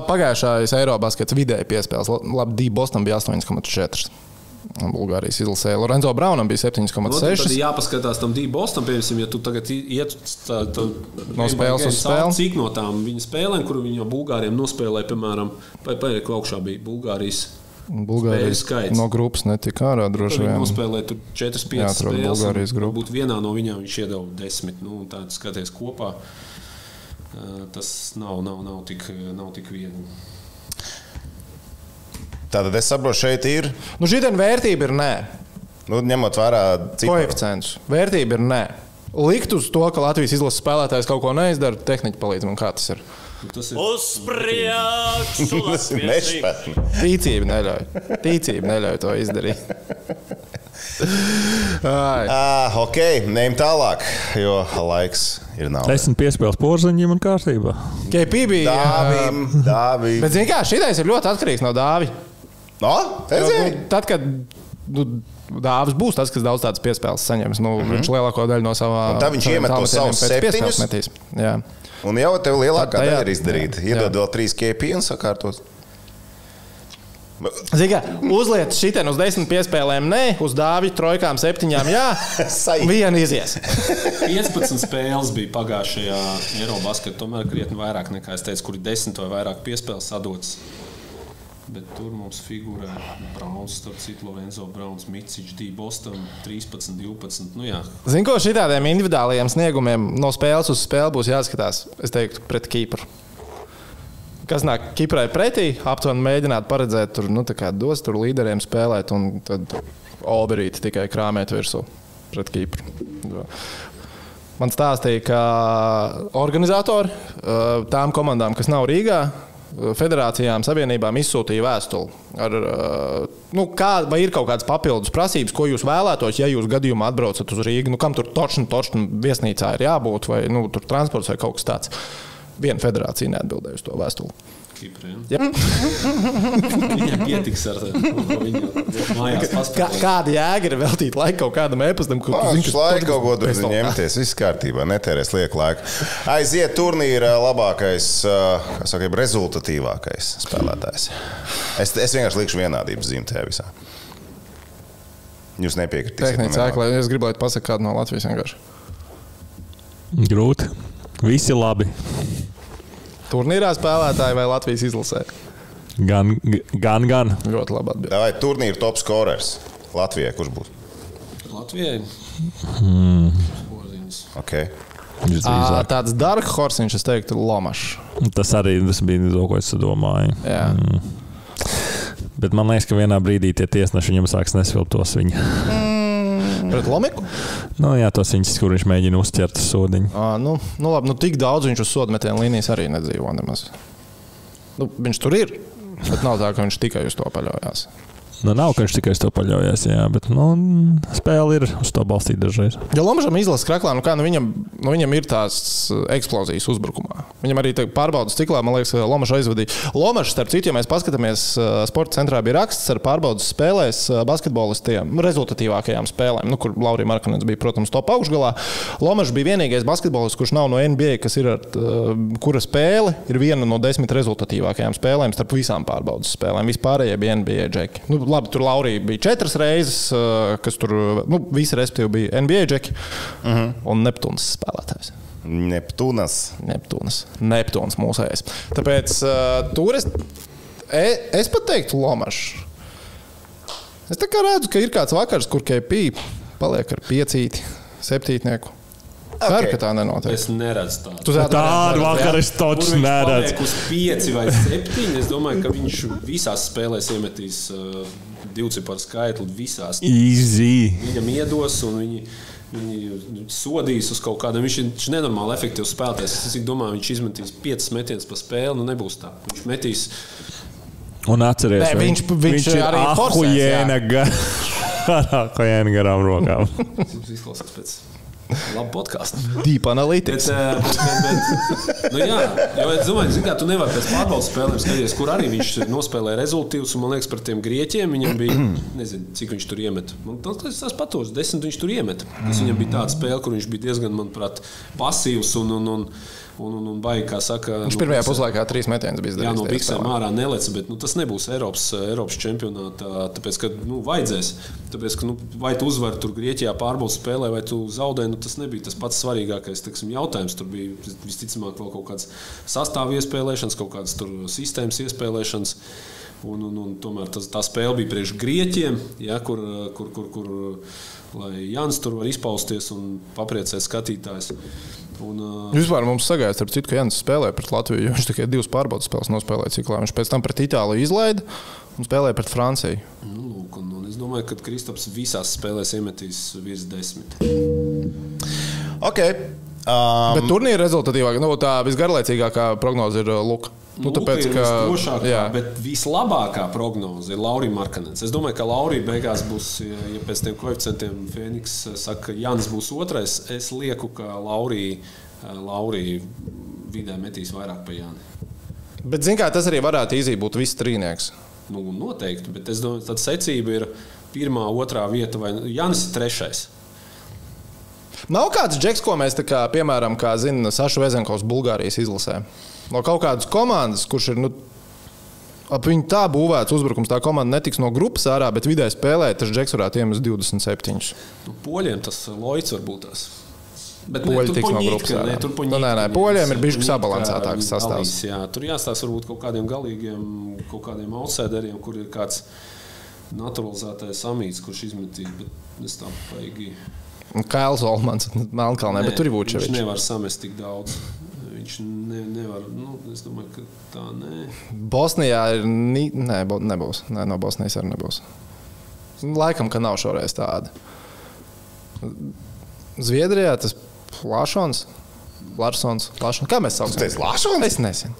S5: Pagājušais Eirobaskets vidēji piespēles. Labi, Boston bija 8,4. Bulgārijas izlasē. Lorenzo Braunam bija 7,6.
S4: Tad jāpaskatās tam Bostonam, piemēram, ja tu tagad iet
S5: no spēles uz spēli.
S4: Cik no tām viņa spēlēm, kuru viņa Bulgāriem nospēlēja, piemēram, paiet augšā bija Bulgārijas skaits.
S5: No grupas netika ārā droši vien.
S4: Viņa nospēlēja tur 4-5 spēles. Varbūt vienā no viņām viņš iedeva 10. Tā skaties kopā. Tas nav tik viegli.
S2: Tātad es saprotu, šeit ir.
S5: Šitien vērtība ir nē.
S2: Ņemot vērā
S5: koeficientus. Vērtība ir nē. Likt uz to, ka Latvijas izlases spēlētājs kaut ko neizdara, tehniķi palīdz man, kā tas ir.
S6: Uz priekšu latvieši.
S5: Tīcība neļauj to izdarīt.
S2: Ok, neim tālāk, jo laiks ir nav.
S3: 10 piespēles porziņiem un kārtībā.
S5: KP bija
S2: Dāvim.
S5: Bet zini kā, šitais ir ļoti atkarīgs no Dāvi. Tad, kad Dāvis būs tas, kas daudz tādas piespēles saņems, viņš lielāko daļu no savām.
S2: Tā viņš iemet to savus 7.
S5: metīs. Jā.
S2: Un jau tev lielākā daļa ir izdarīta. Iedod vēl 3 KP un sakārtos.
S5: Zini, uzliet šitien uz 10 piespēlēm, nē, uz Dāviju trojkām 7, jā, viena izies.
S4: 15 spēles bija pagājušajā Eirobasketā, tomēr krietni vairāk nekā es teicu, kur ir 10 vai vairāk piespēles sadotas. Bet tur mums figurē Brauns, starp citu Lorenzo Brauns, Micič, D. Boston, 13, 12. Nu jā.
S5: Zini, ko šitādiem individuālajiem sniegumiem no spēles uz spēli būs jāskatās, es teiktu, pret Kipru. Kas nāk Kiprai pretī, aptuveni mēģināt paredzēt, tur, nu, tā kā dos tur līderiem spēlēt un tad Olberīti tikai krāmēt virsū pret Kipru. Man stāstīja, ka organizatori tām komandām, kas nav Rīgā, federācijām, savienībām izsūtīja vēstuli. Vai ir kaut kādas papildus prasības, ko jūs vēlētos, ja jūs gadījumā atbraucat uz Rīgu? Kam tur točni viesnīcā ir jābūt, vai tur transports vai kaut kas tāds? Viena federācija neatbildēja uz to vēstuli.
S4: Kipriem. Viņam pietiks ar viņu mājās paspēlēt.
S5: Kāda jēga ir veltīt laiku kaut kādam ēpastam, ko tu zini,
S2: kas laiku kaut ko tur ņemties. Viss kārtībā, netērēs lieku laiku. Aiziet turnīra labākais, rezultatīvākais spēlētājs. Es vienkārši likšu vienādības zīmi tajā visā. Jūs nepiekritīsiet.
S5: Tehniski sēklē, es gribu, lai pasaka kādu no Latvijas vienkārši.
S3: Grūti. Visi labi.
S5: Turnīrā spēlētāji vai Latvijas izlasē?
S3: Gan.
S5: Ļoti labi atbild.
S2: Vai turnīra top scorers Latvijai, kurš būs?
S4: Latvijai?
S2: Okay.
S5: Tāds dark horsiņš, es teiktu, Lomašs.
S3: Tas bija to, ko es domāju.
S5: Jā.
S3: Bet man liekas, ka vienā brīdī tie tiesneši viņam sāks nesvilptos viņa.
S5: Pret Lomiku?
S3: Jā, tos viņus, kur viņš mēģina uzķert uz sodiņu.
S5: Labi, tik daudz viņš uz sodmetienu līnijas arī nedzīvo nemaz. Viņš tur ir, bet nav tā, ka viņš tikai uz to paļaujās.
S3: Nav, ka viņš tikai uz to paļaujās, jā, bet spēle ir uz to balstīt dažreiz.
S5: Ja Lomašam izlases kraklā, viņam ir tās eksplozijas uzbrukumā. Viņam arī pārbaudas ciklā, man liekas, Lomaša aizvadīja. Lomaša, starp citu, ja mēs paskatāmies, sporta centrā bija raksts ar pārbaudas spēlēs basketbolistiem, rezultatīvākajām spēlēm, kur Laurija Markanens bija, protams, top augšgalā. Lomaša bija vienīgais basketbolists, kurš nav no NBA, kas ir kura spēle ir viena no 10 rezultatīvākajām spēlēm starp visām pārbaudas spēlēm. Vispārējie bija NBA džeki. Labi, tur Laurija bija 4 reizes, kas tur, visi respektīvi bija NBA džeki un Neptūnas spēlētājs. Neptūnas mūsējais. Tāpēc tur es pat teiktu Lomašs. Es tā kā redzu, ka ir kāds vakars, kur KP paliek ar 5, 7. Ceru, ka tā nenotiek.
S4: Es neredzu tādu.
S3: Tādu vakaru es toču neredzu.
S4: Uz 5 vai 7, es domāju, ka viņš visās spēlēs iemetīs 2-ciparu skaitli visās.
S3: Easy.
S4: Viņam iedos un viņi sodīs uz kaut kādam. Viņš ir nenormāli efektīvs spēlētājs. Es domāju, viņš izmetīs 5 metienus pa spēli, nebūs tā. Viņš metīs.
S3: Un atceries,
S5: viņš ir arī
S3: ahujēna garām rokām.
S4: Tas izklausās pēc labu podkāstu.
S5: Deep analytics.
S4: Jā, jo es domāju, ka tu nevari pēc pārbaudas spēlēm skatīties, kur arī viņš nospēlēja rezultīvus. Man liekas, par tiem grieķiem viņam bija, nezinu, cik viņš tur iemet. Man tas patos, 10 viņš tur iemet. Tas viņam bija tāda spēle, kur viņš bija diezgan, manuprāt, pasīvs un baigi, kā saka.
S5: Viņš pirmajā puslaikā 3 metienus bija izdarījis.
S4: Jā, no biksēm ārā nelec, bet tas nebūs Eiropas čempionātā, tāpēc, ka vajadzēs. Tāpēc, ka vai tu uzvari tur Grieķijā pārbaudas spēlē, vai tu zaudē, tas nebija tas pats svarīgākais jautājums. Tur bija visticamāk vēl kaut kāds sastāvu iespēlēšanas, kaut kādas tur sistēmas iespēlēšanas. Un tomēr tā spēle bija priekš Grieķiem, ja, kur lai Jānis tur var izpausties un papriecēt skatītājs.
S5: Vispār mums sagājas, ar citu, ka Jānis spēlēja pret Latviju, jo viņš tikai 2 pārbaudas spēles nospēlēja ciklā. Viņš pēc tam pret Itāliju izlaida un spēlēja pret Franciju.
S4: Es domāju, ka Kristaps visās spēlēs iemetīs virs 10.
S2: Okay.
S5: Bet turnīra rezultatīvāk, tā visgarlaicīgākā prognoze ir Luka.
S4: Tāpēc, ka drošākā, bet vislabākā prognoze ir Laurija Markanens. Es domāju, ka Laurija beigās būs, ja pēc tiem koeficientiem Fēniks saka, ka Jānis būs otrais, es lieku, ka Laurija vidē metīs vairāk pa Jāni.
S5: Bet, zin kā, tas arī varētu īzī būt viss trīnieks.
S4: Noteikti, bet es domāju, tad secība ir 1., 2. vieta vai Jānis ir 3.
S5: Nav kāds džeks, ko mēs, piemēram, kā zina Saša Vezenkovs Bulgārijas izlasē. No kaut kādas komandas, kurš ir Ap viņi tā būvēts uzbrukums, tā komanda netiks no grupas ārā, bet vidēji spēlē, tas Džeks varētu iemest 27.
S4: Poļiem tas Loits varbūt tās. Bet
S5: Poļi tiks no grupas ārā. Nē, Poļiem ir bišķi sabalansētāks sastāvs.
S4: Jā, tur jāstāsta varbūt kaut kādiem galīgiem, kaut kādiem outsideriem, kur ir kāds naturalizētais amīts, kurš izmetīs, bet es tā paigi.
S5: Kails Olmans, Melnkalnē, bet tur ir Vučevičs.
S4: Viņš nevar samest tik daudz. Viņš nevar, es domāju, ka tā nē.
S5: Bosnijā ir, nebūs. Nē, no Bosnijas arī nebūs. Laikam, ka nav šoreiz tāda. Zviedrijā tas Larsons. Kā mēs saucam?
S2: Tu teici Larsons?
S5: Es nezinu.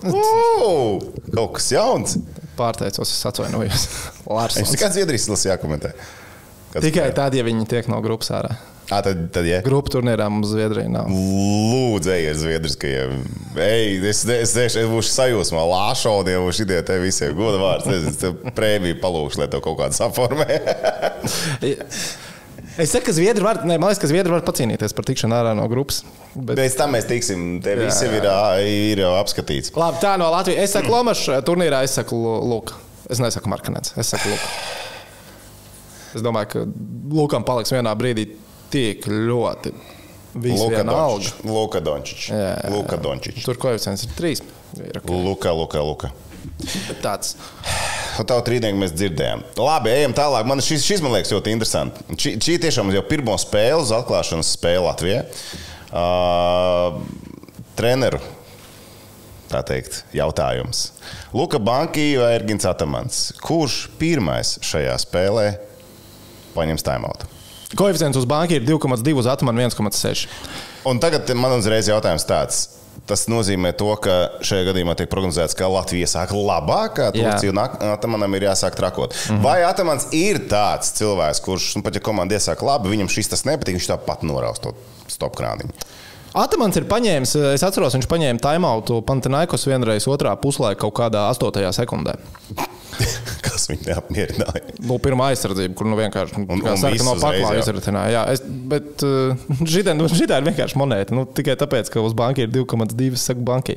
S2: Kaut kas jauns.
S5: Pārteicos, es atvainojos. Larsons.
S2: Es tikai Zviedrijas las jākomentē.
S5: Tikai tad, ja viņi tiek no grupas ārā.
S2: Tad jā.
S5: Grupu turnīrā mums Zviedrija nav.
S2: Lūdzu, ejiet zviedriskajiem. Es būšu sajūsmā, Lāšaudiem, būšu idie te visiem goda vārds. Es prēmiju palūkšu, lai tev kaut kādu saformē.
S5: Es saku, ka Zviedri var, man liekas, ka Zviedri var pacīnīties par tikšanu ārā no grupas.
S2: Pēc tam mēs tiksim, te visi ir apskatīts.
S5: Labi, tā no Latvijas. Es saku Lomaša turnīrā, es saku Luka. Es nesaku Markanets, es saku Luka. Es domāju, ka Lukam paliks vienā brīdī tiek ļoti
S2: Luka Dončič.
S5: Tur koeficients ir 3.
S2: Luka.
S5: Tāds.
S2: Un tavu trīnieku mēs dzirdējām. Labi, ejam tālāk. Man šis man liekas ļoti interesanti. Šī tiešām jau pirmo spēle uz atklāšanas spēle Latvijā. Treneru, tā teikt, jautājums. Luka Banki vai Ergins Atamans? Kurš pirmais šajā spēlē paņems timeoutu?
S5: Koeficients uz Banki ir 2,2, uz Atamanu 1,6.
S2: Un tagad man uzreiz jautājums tāds. Tas nozīmē to, ka šajā gadījumā tiek prognozēts, ka Latvija sāk labāk, kā Turcija, un Atamanam ir jāsāk trakot. Vai Atamans ir tāds cilvēks, kurš, pat ja komanda iesāk labi, viņam šis tas nepatīk, viņš tāpat noraus to stopkrāniņu?
S5: Atamans ir paņēmis, es atceros, viņš paņēma timeoutu Panathinaikos vienreiz otrā puslaika kaut kādā 8. sekundē.
S2: Kas viņu neapmierināja?
S5: Pirmā aizsardzība, kur vienkārši sarka no paklā izritināja. Bet šitā ir vienkārši monēta. Tikai tāpēc, ka uz Banki ir 2,2, saku Banki.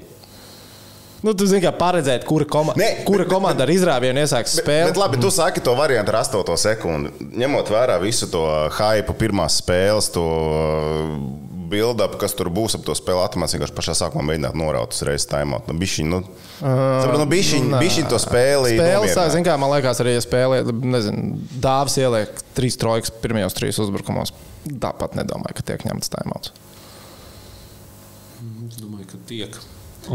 S5: Tu zini, kā paredzēt, kura komanda ar izrāvienu iesāks spēli.
S2: Bet labi, tu saki to variantu ar 8. sekundi. Ņemot vērā visu to hype pirmās spēles, to build-up, kas tur būs ap to spēli, Atamans vienkārši pašā sākumā mēģināt noraut uzreiz timeout. Bišķiņ to spēli
S5: nomierināja. Zini kā, man liekas, arī spēlē, Dāvis ieliek 3 trojkas pirmajos 3 uzbrukumos. Tāpat nedomāju, ka tiek ņemts timeouts.
S4: Es domāju, ka tiek.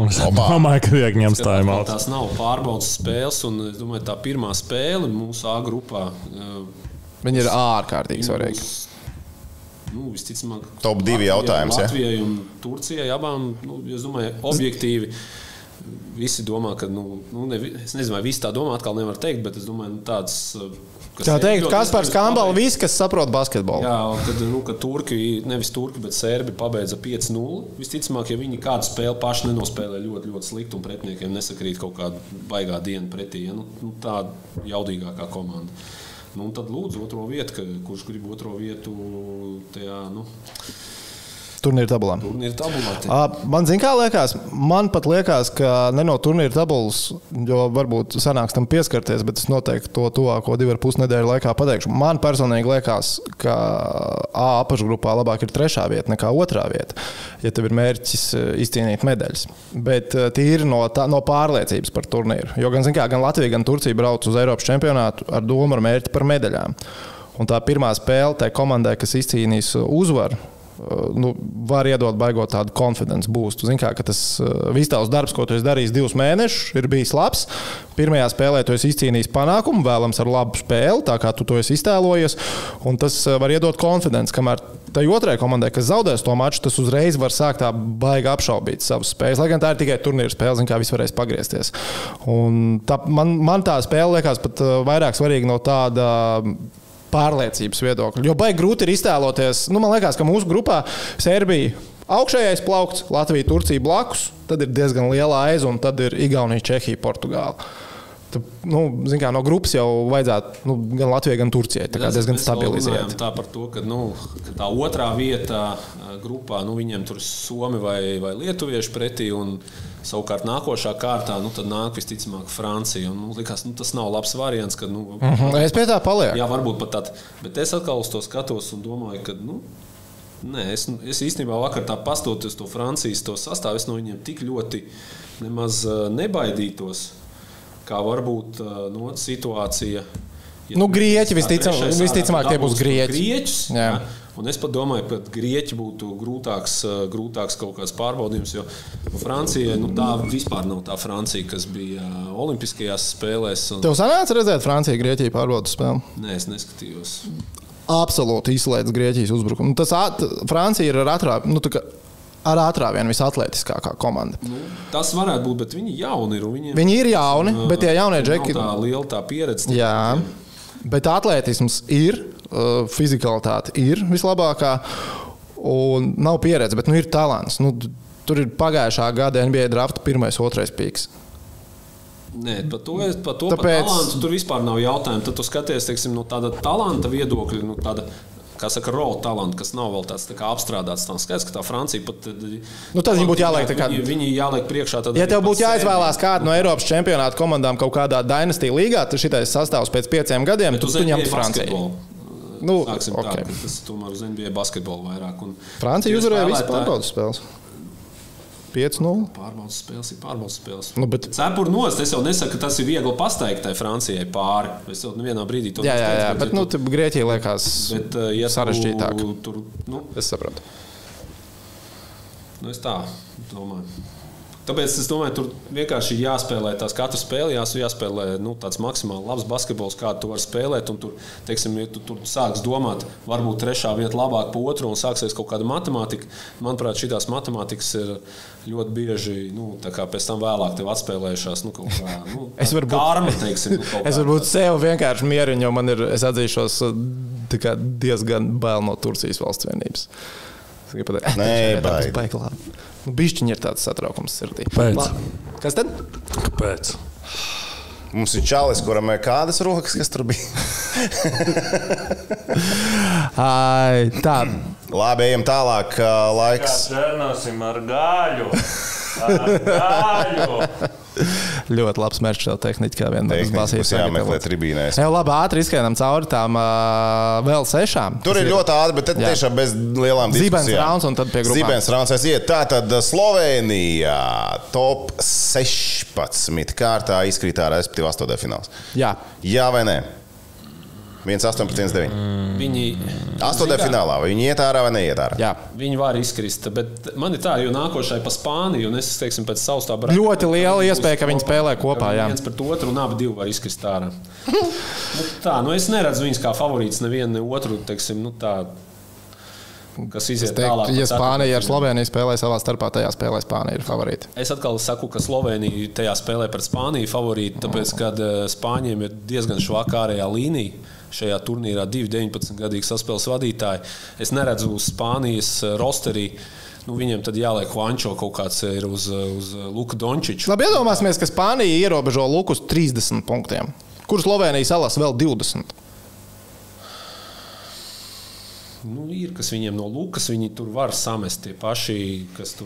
S3: Es domāju, ka tiek ņemts timeouts.
S4: Tās nav pārbaudas spēles, un es domāju, tā pirmā spēle mūsu A grupā.
S5: Viņi ir ārkārtīgi svarīgi.
S4: Visticamāk,
S2: top 2 jautājums.
S4: Latvijai un Turcijai abām, es domāju, objektīvi visi domā, ka, es nezinu, vai visi tā domā, atkal nevar teikt, bet es domāju, tāds,
S5: tā teikt, Kaspars Kambala, visi, kas saprot basketbolu.
S4: Jā, kad turki, nevis turki, bet serbi pabeidza 5-0, visticamāk, ja viņi kādu spēli paši nenospēlē ļoti, ļoti slikti un pretiniekiem nesakrīt kaut kādu baigā dienu pretī, tāda jaudīgākā komanda. Un tad lūdzu otro vietu, kurš grib otro vietu tajā,
S5: Turnīra tabulā. Man zin kā liekas, man pat liekas, ka ne no turnīra tabulas, jo varbūt sanāks tam pieskarties, bet es noteikti to tuvāko 2,5 nedēļu laikā pateikšu. Man personīgi liekas, ka A apakšgrupā labāk ir 3. vieta nekā 2. vieta, ja tev ir mērķis izcīnīt medaļas. Bet tīri no pārliecības par turnīru. Jo gan, gan Latvija, gan Turcija brauc uz Eiropas čempionātu ar domu ar mērķi par medaļām. Un tā pirmā spēle tai komandai, kas izcīnīs uzvaru, var iedot baigot tādu confidence boostu. Zini kā, ka tas viss tavs darbs, ko tu esi darījis 2 mēnešus, ir bijis labs. Pirmajā spēlē tu esi izcīnījis panākumu, vēlams ar labu spēli, tā kā tu to esi iztēlojies, un tas var iedot confidence, kamēr tai otrajai komandai, kas zaudēs to maču, tas uzreiz var sākt tā baigi apšaubīt savas spēles, lai gan tā ir tikai turnīra spēle, zin kā viss varēs pagriezties. Un man tā spēle liekas pat vairāk svarīga no tāda pārliecības viedokļa. Jo baigi grūti ir iztēloties. Man liekas, ka mūsu grupā Serbija augšējais plaukts, Latvija, Turcija blakus, tad ir diezgan liela aiza, un tad ir Igaunija, Čehija, Portugāla. No grupas jau vajadzētu gan Latvijai, gan Turcijai. Tā kā diezgan stabilizēt.
S4: Tā par to, ka tā otrā vieta grupā, viņiem tur Somi vai lietuvieši pretī, un savukārt nākošā kārtā, tad nāk visticamāk Francija. Un, likās, tas nav labs variants, kad,
S5: Es pie tā palieku.
S4: Jā, varbūt pat tad. Bet es atkal uz to skatos un domāju, ka, nē, es īstenībā vakar tā pastoties to Francijas sastāvu, es no viņiem tik ļoti nemaz nebaidītos, kā varbūt situācija. Ja
S5: Grieķi visticamāk tie būs Grieķis.
S4: Jā. Un es pat domāju, ka Grieķi būtu grūtāks kaut kāds pārbaudījums, jo Francija, tā vispār nav tā Francija, kas bija olimpiskajās spēlēs.
S5: Tev sanāca redzēt Francija-Grieķija pārbaudas spēli?
S4: Nē, es neskatījos.
S5: Absolūti izslēdz Grieķijas uzbrukumu. Francija ir ar ātrāvienu visatlētiskākā komanda.
S4: Tas varētu būt, bet viņi jauni ir.
S5: Viņi ir jauni, bet tie jaunie džeki...
S4: Tā liela tā pieredze.
S5: Jā, bet atlētisms ir, fizikalitāte ir vislabākā, un nav pieredze, bet ir talants. Tur ir pagājušā gada NBA drafta 1. 2. pīks.
S4: Nē, par to talantu tur vispār nav jautājumu. Tad tu skaties, teiksim, no tāda talanta viedokļa, tāda, kā saka, raw talanta, kas nav vēl tāds tā kā apstrādāts. Tā skaidrs, ka tā Francija pat...
S5: tad viņi būtu jāliek tā kā...
S4: Viņi jāliek priekšā.
S5: Ja tev būtu jāizvēlās kādu no Eiropas čempionāta komandām kaut kādā dynasty līgā, tad šitais sastāvs pēc 5 gadiem, tad tu ņemtu Franciju.
S4: Sāksim tā, ka tas tomēr uz NBA basketbolu vairāk.
S5: Francija uzvarēja visas pārbaudas spēles. 5-0.
S4: Pārbaudas spēles ir pārbaudas spēles.
S5: Bet...
S4: Cepur nost, es jau nesaku, ka tas ir viegli pasteigt tai Francijai pāri. Es jau nevienā brīdī to
S5: Jā, bet Grieķija liekas sarežģītāk. Es saprotu.
S4: Es tā domāju. Tāpēc es domāju, tur vienkārši jāspēlē tās katru spēli, jāspēlē tāds maksimāli labs basketbols, kādu tu vari spēlēt. Un tur, teiksim, ja tu sāks domāt, varbūt trešā vieta labāk pa otru un sāksies kaut kāda matemātika. Manuprāt, šitās matemātikas ir ļoti bieži, tā kā pēc tam vēlāk tev atspēlējušās, kaut kā, karma, teiksim.
S5: Es varbūt sev vienkārši mierinu, jo man ir, es atzīšos, diezgan bail no Turcijas valsts vienības.
S2: Nē, baigi.
S5: Bišķiņi ir tāds satraukums sirdī. Kas tad?
S3: Kāpēc?
S2: Mums ir čalis, kuram ir kādas rokas, kas tur bija.
S5: Tā.
S2: Labi, ejam tālāk. Laiks.
S3: Černosim ar gaļu.
S5: Ļoti labs mērķis tev tehniķi, kā vienmēr.
S2: Tehniķis jāmeklē tribīnēs.
S5: Jā, labi, ātri izskaidām cauri tām vēl 6.
S2: Tur ir ļoti ātri, bet tad tiešām bez lielām diskusijām.
S5: Zibens rauns un tad pie grupām.
S2: Zibens rauns aiziet. Tātad Slovēnija top 16 kārtā izkrītā, respektīvi 8. fināls.
S5: Jā.
S2: Jā vai nē? 1-8-1-9.
S4: Viņi
S2: 8. finālā, vai viņi iet ārā vai neiet ārā?
S5: Jā.
S4: Viņi var izkrist, bet man ir tā, jo nākošai pa Spāniju, un es, teiksim, pēc savas tā brāļa.
S5: Ļoti liela iespēja, ka viņi spēlē kopā, jā.
S4: Viens pret otru, un abi divi var izkrist ārā. Es neredzu viņus kā favorītus nevienu, ne otru, teiksim, kas iziet tālāk.
S5: Ja Spānija ar Sloveniju spēlē savā starpā, tajā spēlē Spānija ir favorīti.
S4: Es atkal saku, ka Slovenija tajā spēlē pret Spāniju favorīti, tāpēc, kad Spāņiem ir diezgan švaka ārējā līnija. Šajā turnīrā 2 19-gadīgi saspēles vadītāji. Es neredzu uz Spānijas rosterī. Viņiem tad jāliek Juančo kaut kāds ir uz Luku Dončiču.
S5: Labi, iedomāsimies, ka Spānija ierobežo Luku uz 30 punktiem. Kur Slovenija salas vēl 20?
S4: Ir, kas viņiem no Lukas, viņi tur var samest tie paši, kas tur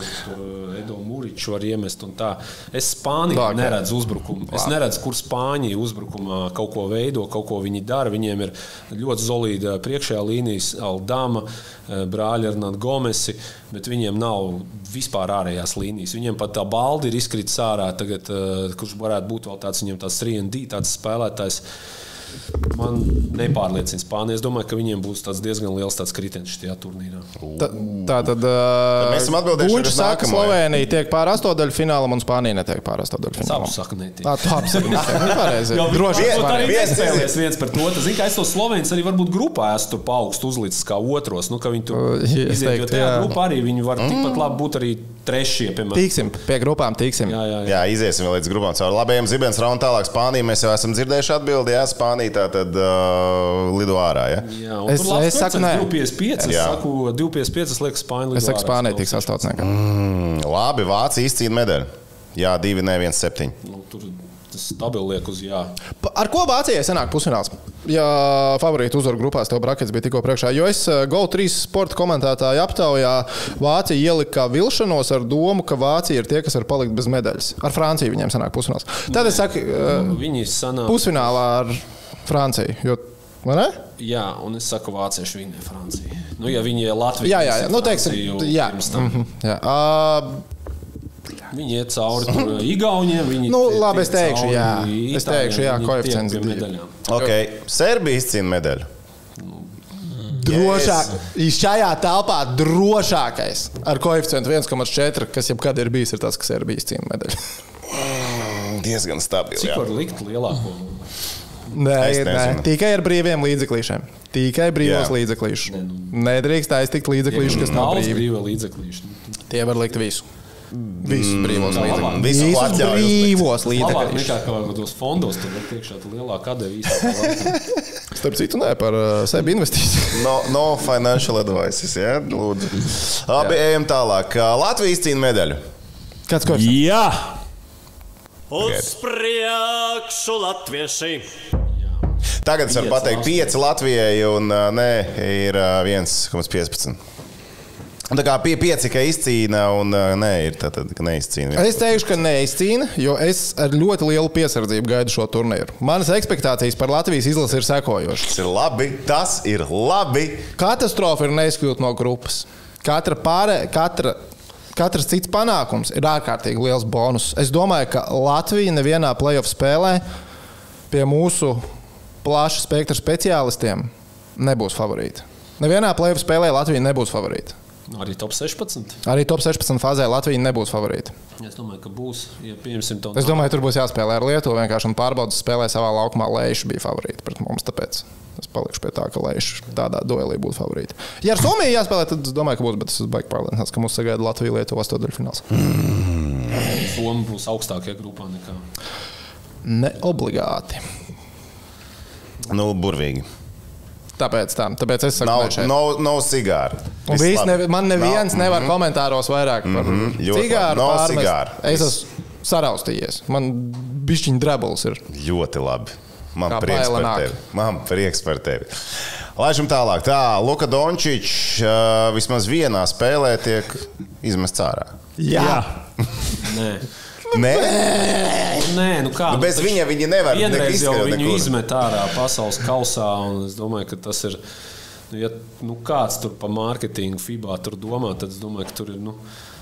S4: Edo Muriču var iemest un tā. Es Spāniju neredzu uzbrukumu. Es neredzu, kur Spāņi uzbrukumā kaut ko veido, kaut ko viņi dara. Viņiem ir ļoti solīda priekšējā līnijas Aldama, brāļi Hernán Gomesi, bet viņiem nav vispār ārējās līnijas. Viņiem pat tā baldi ir izkritis ārā tagad, kurš varētu būt vēl tāds, viņiem tāds 3&D, tāds spēlētājs. Man nepārliecina Spānija. Es domāju, ka viņiem būs diezgan liels kritiens šajā turnīrā.
S5: Tātad
S2: mēs esam atbildējuši
S5: Gunčs saka, Slovēnija tiek pār 8. finālam un Spānija netiek pār 8. finālam.
S4: Savu saka, netiek.
S5: Tāpēc nepareizi.
S4: Droši arī nespēlēs viens par to. Zini, ka es to Slovēnijas arī varbūt grupā esmu tur paaugstu uzlicis kā otros. Ka viņi tur iziet, jo tajā grupā arī viņi var tikpat labi būt arī trešie, piemēram.
S5: Tiksim, pie grupām tiksim.
S2: Jā, iziesim vēl līdz grupām cauri. Labajiem Zibens raundu tālāk Spānija. Mēs jau esam dzirdējuši atbildi. Jā, Spānija tā tad lido ārā, ja?
S4: Jā, un tur labs
S5: saku,
S4: 2,55. Es saku, 2,55 liekas Spāņu lido ārā.
S5: Es saku, Spānija tiks 8.
S2: Labi, Vācija izcīna medaļu. Jā, 2, ne 1,7.
S4: Tur stabili liek uz jā.
S5: Ar ko Vācijai sanāk pusfināls? Ja favorīti uzvaru grupās, tev brakets bija tikko priekšā. Jo es GO3 sporta komentētāju aptaujā Vācija ielika vilšanos ar domu, ka Vācija ir tie, kas var palikt bez medaļas. Ar Franciju viņiem sanāk pusfināls. Tad es saku,
S4: Viņi sanāk
S5: pusfinālā ar Franciju. Jo, vai ne?
S4: Jā, un es saku, vācieši vinē Franciju. Nu, ja viņi ir Latvija,
S5: Jā. Nu, teiksim, jā. Jā.
S4: Viņi iet cauri tur Igauniem. Viņi
S5: Labi, es teikšu, jā.
S4: Itāļiem,
S5: Es teikšu, jā,
S4: viņi
S5: koeficients
S4: tiek pie
S5: 2.
S4: medaļām.
S2: Ok, Serbija izcīna medaļu.
S5: Drošāk. Šajā telpā drošākais ar koeficientu 1,4, kas jebkad ir bijis, ir tas, kas ir bijis cīņa medaļa.
S2: Diezgan stabili.
S4: Cik var likt lielāko?
S5: Nē, tikai ar brīviem līdzeklīšiem. Tikai brīvos līdzeklīšus. Nedrīkst aiztikt līdzeklīšus, kas nav brīvi.
S4: Brīvie līdzeklīši.
S5: Tie var likt visu. Visus brīvos līdzeklīšus.
S2: Visus
S5: brīvos
S4: Labāk
S5: līdzeklīšus.
S4: nekā kaut kādos fondos, tad var tiekšā lielāka atdeva īstenībā.
S5: Starp citu, nē, par sebi investīciju.
S2: No financial advices, jā, lūdzu. Labi, ejam tālāk. Latvija izcīna medaļu.
S5: Kāds koeficients?
S3: Jā!
S6: Uz priekšu latvieši.
S2: Tagad es varu pateikt 5 Latvijai un nē, ir 1,15. Tā kā 5, ka izcīna un nē, ir tātad, ka neizcīna.
S5: Es teikšu, ka neizcīna, jo es ar ļoti lielu piesardzību gaidu šo turnīru. Manas ekspektācijas par Latvijas izlasi ir sekojošas.
S2: Tas ir labi.
S5: Katastrofa ir neizkļūt no grupas. Katrs cits panākums ir ārkārtīgi liels bonus. Es domāju, ka Latvija nevienā playoff spēlē pie mūsu plaša spektra speciālistiem nebūs favorīta. Nevienā playoff spēlē Latvija nebūs favorīta.
S4: Arī top 16.
S5: Arī top 16 fāzē Latvija nebūs favorīta.
S4: Es domāju, ka būs. Ja pieņemsim to.
S5: Es domāju, tur būs jāspēlē ar Lietuvu. Vienkārši pārbaudas spēlē savā laukumā. Leiša bija favorīta pret mums. Tāpēc es palikšu pie tā, ka Leiša tādā duelī būtu favorīta. Ja ar Somiju jāspēlē, tad es domāju, ka būs. Bet es esmu baigi pārliecināts, ka mums sagaida Latvija Lietuva 8-daļfināls.
S4: Somija būs augstākajā grupā nekā.
S5: Ne obligāti.
S2: Nu, burvīgi.
S5: Tāpēc es saku,
S2: Nav cigāru.
S5: Man neviens nevar komentāros vairāk par cigāru pārmest. Es esmu saraustījies. Man bišķiņ drebuls ir.
S2: Ļoti labi. Man
S5: Kā
S2: prieks
S5: baila
S2: par
S5: nāk.
S2: tevi. Man prieks par tevi. Laižam tālāk. Tā, Luka Dončičs vismaz vienā spēlē tiek izmests ārā.
S5: Jā.
S4: Nē.
S2: Nē?
S4: Nē, nu kā?
S2: Nu, bez viņa viņi nevar
S4: vienreiz jau
S2: izskriet
S4: viņu
S2: nekur.
S4: izmet ārā pasaules kausā, un es domāju, ka tas ir, ja kāds tur pa mārketingu FIBA tur domā, tad es domāju, ka tur ir,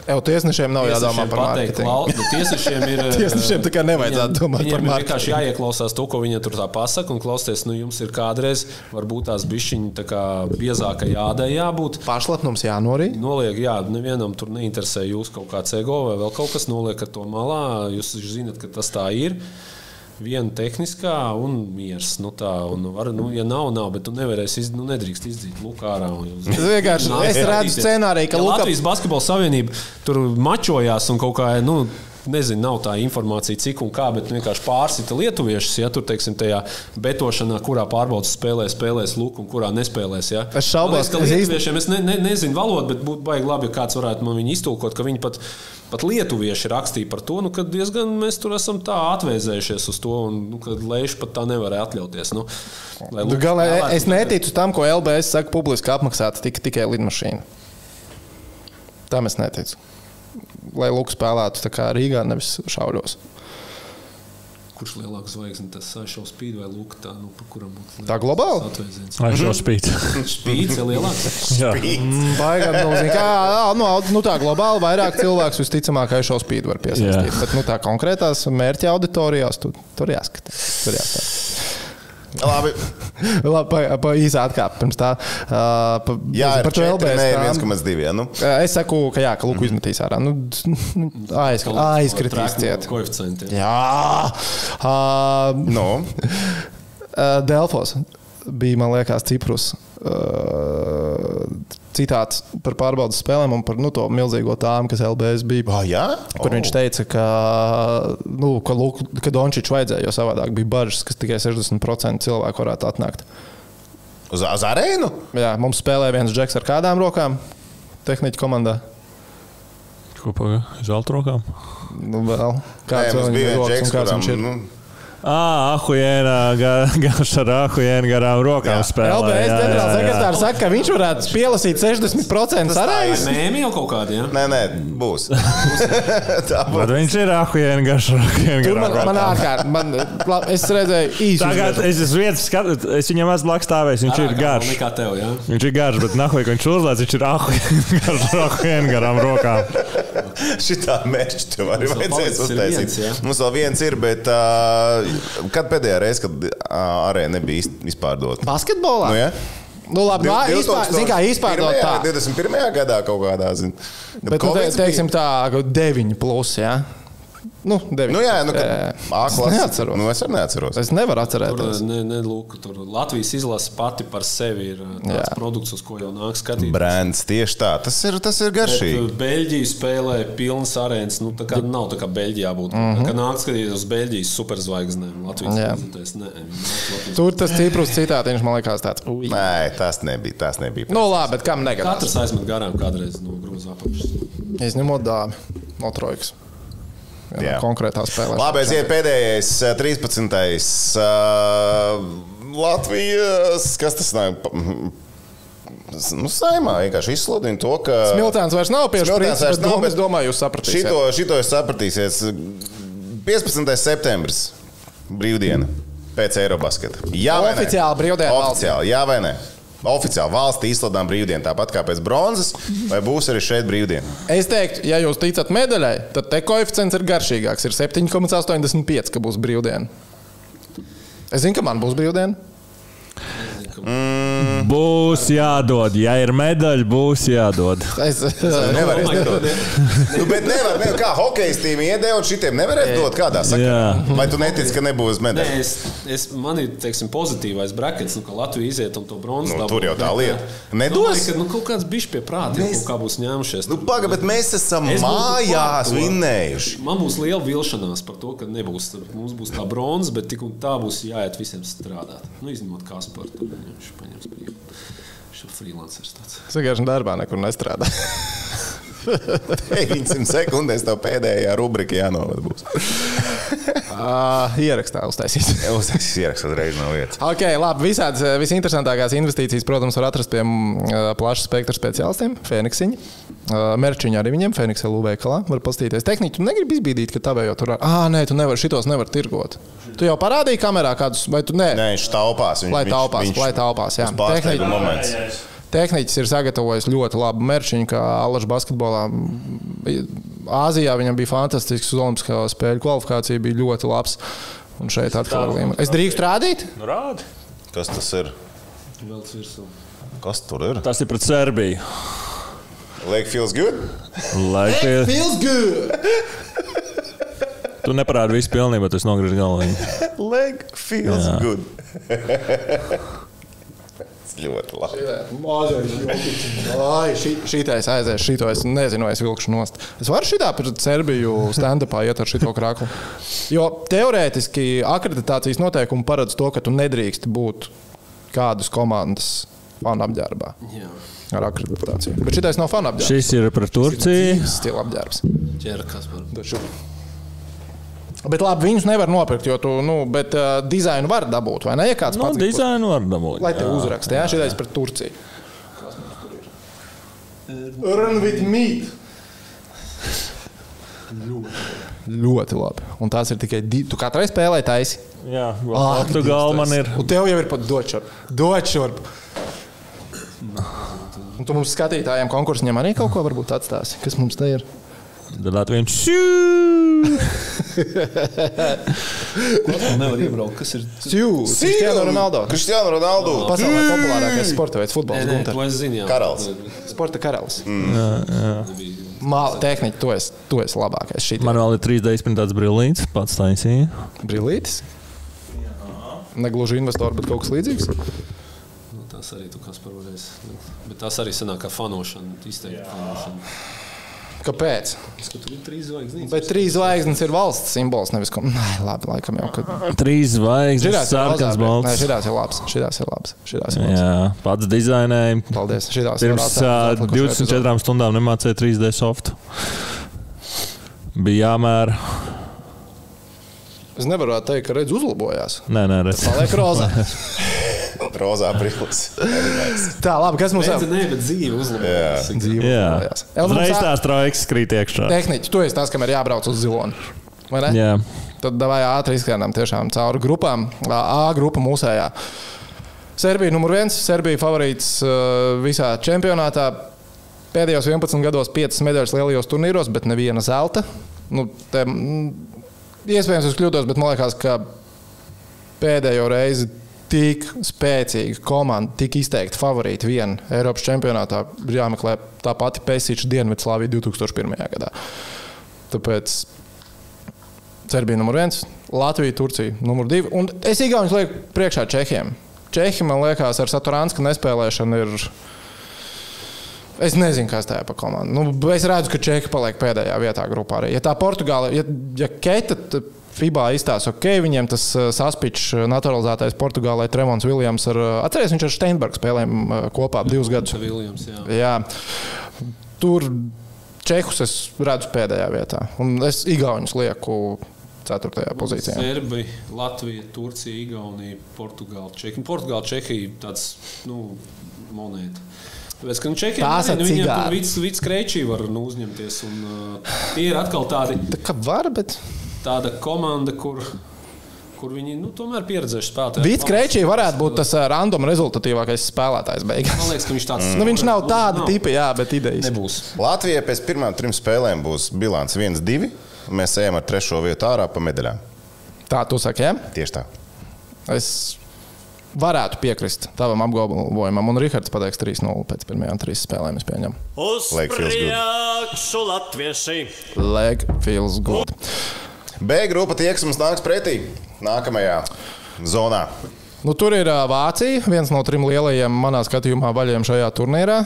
S5: Tiesnešiem nav jādomā par mārketingu.
S4: Tiesnešiem ir.
S5: Tiesnešiem tā kā nevajadzētu domāt par
S4: Viņiem ir
S5: mārketingu.
S4: vienkārši jāieklausās to, ko viņa tur tā pasaka, un klausties, jums ir kādreiz varbūt tās bišķiņi tā kā biezāka jādai jābūt.
S5: Pašlepnums jānorī.
S4: Noliek, jā, nevienam tur neinteresē jūs kaut kāds ego vai vēl kaut kas, noliekat to malā, jūs zinat, ka tas tā ir. Viena tehniskā un miers. Ja nav, bet tu nevarēsi, nedrīkst izdzīt Luku ārā.
S5: Es redzu scenāriju, ka
S4: Latvijas Basketbola Savienība tur mačojās un kaut kā, nezinu, nav tā informācija, cik un kā, bet vienkārši pārsita lietuviešus, ja tur, teiksim, tajā betošanā, kurā pārbaudas spēlēs Luku un kurā nespēlēs. Ja.
S5: Es šaubos,
S4: ka lietuviešiem, es nezinu valodu, bet būtu baigi labi, ja kāds varētu man viņu iztulkot, ka viņi pat lietuvieši rakstīja par to, ka diezgan mēs tur esam tā atvēzējušies uz to, un ka Leiša pat tā nevarēja atļauties.
S5: Es neticu tam, ko LBS saka publiski apmaksāta tikai lidmašīna. Tam es neticu. Lai Luka spēlētu tā kā Rīgā, nevis Šauļos.
S4: Kurš lielāks zvaigzne, tas Šau Spīd vai Luka, tā, pa kuram būtu
S5: tā globāli?
S4: Atvēziens.
S3: Šau Spīd.
S4: Spīds ir lielāks?
S5: Baigāt tā globāli vairāk cilvēks visticamāk Šau Spīd var piesaistīt. Bet tā konkrētās mērķa auditorijās tur jāskatās.
S2: Labi.
S5: Pa īsā atkāpe pirms tā.
S2: Jā,
S5: par to LBS.
S2: Nē, 1,2. Ja,
S5: Es saku, ka Luku izmetīs ārā. Aizkritīs ciet.
S4: Koeficienti.
S5: Jā. Delfos bija, man liekas, Ciprus citāts par pārbaudas spēlēm un par to milzīgo tāmu, kas LBS bija. Kur viņš teica, ka Dončiču vajadzēja, jo savādāk bija bažas, ka tikai 60% cilvēku varētu atnākt.
S2: Uz arēnu?
S5: Jā, mums spēlē viens džeks ar kādām rokām tehniķu komandā.
S3: Ko pagā? Zelta rokām?
S5: Vēl. Kāds
S2: mums bija
S5: rokas,
S2: džeks,
S5: kāds
S2: kuram,
S5: viņš ir?
S3: Garš ar ahujēnu garām rokām spēlē.
S5: LBS ģenerāls sekretārs saka, ka viņš varētu pielasīt 60% arējas.
S4: Mēmi jau kaut kādi, ja?
S2: Nē, būs.
S3: Bet viņš ir ahujēnu garš ar ahujēnu garām rokām.
S5: Man ārkārt, es redzēju īsu.
S3: Tagad es uz vietas skatu, es viņam esmu blakus stāvējis, viņš ir garš.
S4: Nekā tev, ja?
S3: Viņš ir garš, bet nahuj, ka viņš uzlēc, viņš ir ahujēnu garš ar ahujēnu garām rokām.
S2: Šitā mērķi tev arī vajadzēs uztaisīt. Mums vēl viens ir, bet kad pēdējā reize, kad arēna nebija izpārdota?
S5: Basketbolā?
S2: Nu, ja?
S5: Nu, labi, izpārdot tā.
S2: 21. gadā kaut kādā, zin.
S5: Bet, teiksim tā, 9+, jā? Nu, 9.
S2: Nu, jā, A-klasa.
S5: Neatceros.
S2: Nu, es arī neatceros.
S5: Es nevaru atcerēties.
S4: Tur Latvijas izlase pati par sevi ir tāds produkts, uz ko jau nāk skatīt.
S2: Brands, tieši tā. Tas ir garšīgi.
S4: Beļģija spēlē pilnas arēnas. Nu, tā kā nav tā kā Beļģijā būtu. Tā kā nāk skatīties uz Beļģijas superzvaigznēm. Latvijas prezentēs.
S5: Tur tas ciprus citātiņš, man liekas, tāds.
S2: Nē, tas nebija.
S5: Nu, labi, bet kam negadās?
S4: Katrs aizmet garām kādreiz no grūza apakšas.
S5: Izņemot dāmi no trojkas. Jā. Konkrētā spēlē.
S2: Labi, aiziet pēdējais, 13. Latvijas, kas tas nav? Nu, Saimā vienkārši izsludina to, ka...
S5: Smiltēns vairs nav piešķirts, bet es domāju, jūs sapratīsiet.
S2: Šito jūs sapratīsiet. 15. septembris, brīvdiena, pēc Eirobasketa. Jā vai ne?
S5: Oficiāli brīvdiena.
S2: Oficiāli, jā vai ne? Oficiāli valsti izsludinām brīvdienu, tāpat kā pēc bronzas, vai būs arī šeit brīvdiena?
S5: Es teiktu, ja jūs ticat medaļai, tad te koeficients ir garšīgāks. Ir 7,85, ka būs brīvdiena. Es zinu, ka man būs brīvdiena.
S3: Būs jādod. Ja ir medaļa, būs jādod.
S2: Es nevaru izdot. Bet nevar, kā hokejistiem iedēja un šitiem nevarēs dot kādā sakarā. Vai tu netici, ka nebūs medaļa?
S4: Man ir, teiksim, pozitīvais brakets, ka Latvija iziet un to bronzu dabū.
S2: Tur jau tā lieta. Nedos?
S4: Kaut kāds bišķi pie prāta, kaut kā būs ņēmušies.
S2: Paga, bet mēs esam mājās vinnējuši.
S4: Man būs liela vilšanās par to, ka nebūs. Mums būs tā bronza, bet tik un tā būs jāiet visiem strādāt. Izņemot Kasparu. Viņš paņems brīvu. Viņš ir freelancers tāds.
S5: Sagaiši darbā nekur nestrādā.
S2: 900 sekundēs tev pēdējā rubrika jānovad būs.
S5: Ierakstā uztaisīs.
S2: Uztaisīs ierakstā uzreiz no vietas.
S5: Ok, labi. Visinteresantākās investīcijas, protams, var atrast pie plaša spektra speciālistiem. Fēniksiņi. Merčiņi arī viņiem. Fēniks LU veikalā. Var pastīties. Tehniķi, tu negribi izbīdīt, ka tavējo tur... Nē, tu nevar, šitos nevar tirgot. Tu jau parādīji kamerā kādus, vai tu nē?
S2: Nē, viņš taupās.
S5: Lai taupās, jā. Tehniķis ir sagatavojis ļoti labu merčiņu, kā Allaža basketbolā. Āzijā viņam bija fantastisks uz olimpiskā spēļu kvalifikācija, bija ļoti labs. Un šeit atkal ir līmeni. Es drīkst rādīt?
S3: Nu, rādi.
S2: Kas tas ir?
S4: Velc virsū.
S2: Kas tur ir?
S3: Tas ir pret Serbiju.
S2: Leg feels good?
S5: Leg feels good!
S3: Tu neparādi visu pilnībā, tu esi nogriež galviņu.
S2: Leg feels good. Ļoti labi.
S5: Šitais aizies, šito es nezinu, es vilkšu nost. Es varu šitā pret Serbiju stand-upā iet ar šito kraklu. Jo teorētiski akreditācijas noteikumi paredz to, ka tu nedrīkst būt kādas komandas fanu apģērbā.
S4: Jā.
S5: Ar akreditāciju. Bet šitais nav fanu apģērbs.
S3: Šis ir pret Turciju.
S5: Stila apģērbs.
S4: Ķerkas var.
S5: Bet labi, viņus nevar nopirkt, jo tu, bet dizainu var dabūt, vai ne? Ja kāds pats
S3: dizainu var dabūt.
S5: Lai te uzraksta, jā, šitais pret Turciju. Run with meat. Ļoti labi. Un tās ir tikai tu katrai spēlē taisi?
S3: Jā, Portugāla man ir.
S5: Un tev jau ir pat dočorp. Un tu mums skatītājiem konkursiem arī kaut ko varbūt atstāsi. Kas mums te ir?
S3: Tad viens
S4: nevar iebraukt. Kas ir?
S5: Cristiano Ronaldo. Pasaulē populārākais sporta veids futbols.
S4: To es zinu, jā.
S2: Karalis.
S5: Sporta karalis. Tehniķi, tu esi labākais.
S3: Man vēl ir 3D izprintāts brillītis, pats taisīja.
S5: Brillītis? Negluži investori, bet kaut kas līdzīgs?
S4: Tas arī tu kas parvarēs. Bet tas arī sanāk kā fanošana, izteikti fanošana.
S5: Kāpēc?
S4: Tur ir 3 zvaigznes.
S5: Bet 3 zvaigznes ir valsts simbols, nevis ko. Nē, labi, laikam jau.
S3: 3 zvaigznes, sarkans balts.
S5: Nē, šitās ir labs.
S3: Jā, pats dizainēja.
S5: Paldies.
S3: Pirms 24 stundām nemācīja 3D softu. Bija jāmēra.
S5: Es nevaru teikt, ka redz uzlabojās.
S3: Nē, redz.
S5: Paliek rozā.
S2: Rozā brīlis.
S5: Tā, labi, kas mums
S4: Redzi, bet dzīve uzlabojās.
S3: Jā.
S5: Mums
S3: Uzreiz tās trojkas krīt iekšā.
S5: Tehniķi, tu esi tas, kam ir jābrauc uz Ziloni. Vai ne?
S3: Jā.
S5: Tad davai ātri izskrēnām tiešām cauri grupām. A grupa mūsējā. Serbija numur 1. Serbija favorīts visā čempionātā. Pēdējos 11 gados 5 medaļas lielajos turnīros, bet neviena zelta. Iespējams, es kļūdos, bet man liekas, ka pēdējo reizi tik spēcīga komanda, tik izteikti favorīti viena Eiropas čempionātā ir jāmeklē tā pati Pesiča Dienvidslāvija 2001. gadā. Tāpēc Serbija numur 1, Latvija, Turcija numur 2. Un es Igaunus lieku priekšā Čehiem. Čehi, man liekas, ar Satoranska nespēlēšanu ir... Es nezinu, kas tā ir pa komandu. Es redzu, ka Čehi paliek pēdējā vietā grupā arī. Ja tā Portugāla, ja Keita FIBA izstāsta, viņiem tas saspičs naturalizētais Portugālē Tremons Viljams atceries, viņš ar Steinbergu spēlēm kopā 2 gadus.
S4: Viljams,
S5: jā. Tur Čehus es redzu pēdējā vietā. Un es Igaunus lieku 4. pozīcijā.
S4: Serbija, Latvija, Turcija, Igaunija, Portugāla, Čehija. Portugāla, Čehija tāds, monēta. Tāpēc, ka Čehijam viņiem tur vids Kreičī var uzņemties. Un tie ir atkal tādi...
S5: Tā kā var, bet...
S4: Tāda komanda, kur viņi tomēr pieredzējuši spēlētāji.
S5: Vids Kreičī varētu būt tas random rezultatīvākais spēlētājs beigās.
S4: Man liekas, ka viņš tāds...
S5: viņš nav tāda tipa, jā, bet idejas.
S4: Nebūs.
S2: Latvijai pēc pirmām 3 spēlēm būs bilants 1-2. Mēs ejam ar 3. vietu ārā pa medaļām.
S5: Tā tu saki, jā?
S2: Tieši tā.
S5: Es varētu piekrist tavam apgalvojumam, un Rihards pateiks 3-0 pēc pirmajām 3 spēlēm, es pieņemu.
S6: Uz priekšu latvieši!
S5: Leg feels good.
S2: B grupa tie, kas mums nāks pretī nākamajā zonā.
S5: Tur ir Vācija, viens no 3 lielajiem manā skatījumā vaļiem šajā turnīrā.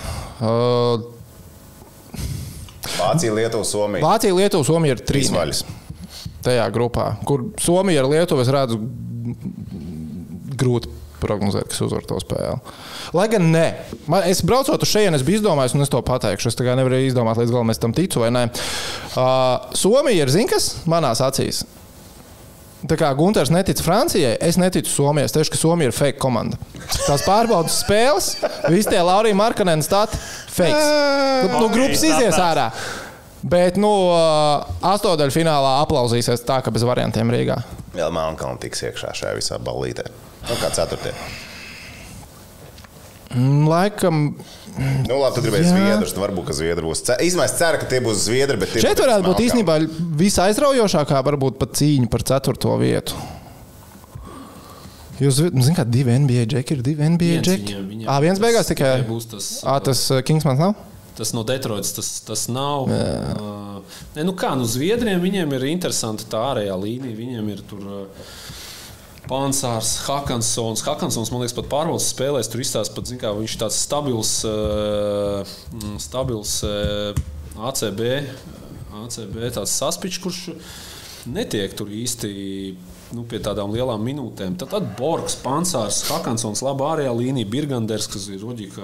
S2: Vācija, Lietuva, Somija.
S5: Vācija, Lietuva, Somija ir 3
S2: vaļas.
S5: Tajā grupā, kur Somija ar Lietuvu es redzu grūti prognozēt, kas uzvar to spēli. Lai gan ne. Es braucot uz šejienu, es biju izdomājis, un es to pateikšu. Es tā kā nevarēju izdomāt līdz galam, es tam ticu vai ne. Somija ir, kas manās acīs? Tā kā Gunters netic Francijai, es neticu Somijai. Es teikšu, ka Somija ir fake komanda. Tās pārbaudas spēles, visi tie Laurija Markkanen stati, fakes. Grupas izies ārā. Bet, 8. finālā aplauzīsies tā, ka bez variantiem Rīgā.
S2: Vēl Melnkalna tiks iekšā šajā visā ballītē. Kā 4.
S5: Laikam...
S2: Labi, tu gribēji Zviedrus, varbūt, ka Zviedri būs. Es ceru, ka tie būs Zviedri, bet tie
S5: šeit varētu būt īstenībā visaizraujošākā varbūt pat cīņa par 4. vietu. Jūs zināt, kā 2 NBA džeki ir 2 NBA džeki? Viens beigās tikai... Tas Kingsmans nav?
S4: Tas no Detroits, tas nav. Zviedriem viņiem ir interesanti tā ārējā līnija. Viņiem ir tur Pansārs, Hakansons. Hakansons, man liekas, pat pārvaldes spēlēs. Tur izstāsta pat, viņš ir tāds stabils ACB tāds saspičs, kurš netiek tur īsti pie tādām lielām minūtēm. Tad Borgs, Pansārs, Hakansons, labā ārējā līnija, Birganders, kas ir Roģika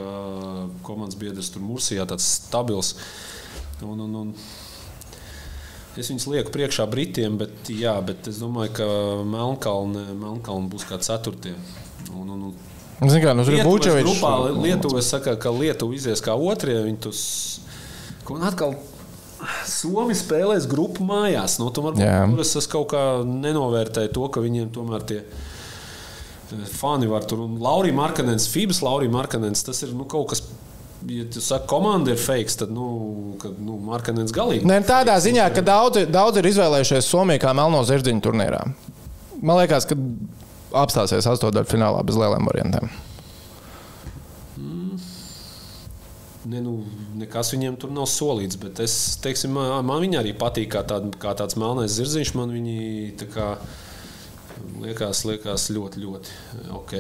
S4: komandas biedrs tur Mursijā, tāds stabils. Es viņus lieku priekšā Britiem, bet es domāju, ka Melnkalna būs kā 4. Lietuva saka, ka Lietuva izies kā 2. Un atkal Somi spēlēs grupu mājās. Es kaut kā nenovērtēju to, ka viņiem tomēr tie fani var tur. Un Laurija Markkanens, FIBAs Laurija Markkanens, tas ir kaut kas. Ja tu saki, komanda ir fakes, tad Markkanens galīgi.
S5: Ne, tādā ziņā, ka daudz ir izvēlējušies Somiju kā melno zirdziņu turnīrā. Man liekas, ka apstāsies 8. finālā bez lieliem variantiem.
S4: Nekas viņiem tur nav solīts, bet man viņi arī patīk kā tāds melnais zirdziņš. Man viņi tā kā liekas ļoti, ļoti ok.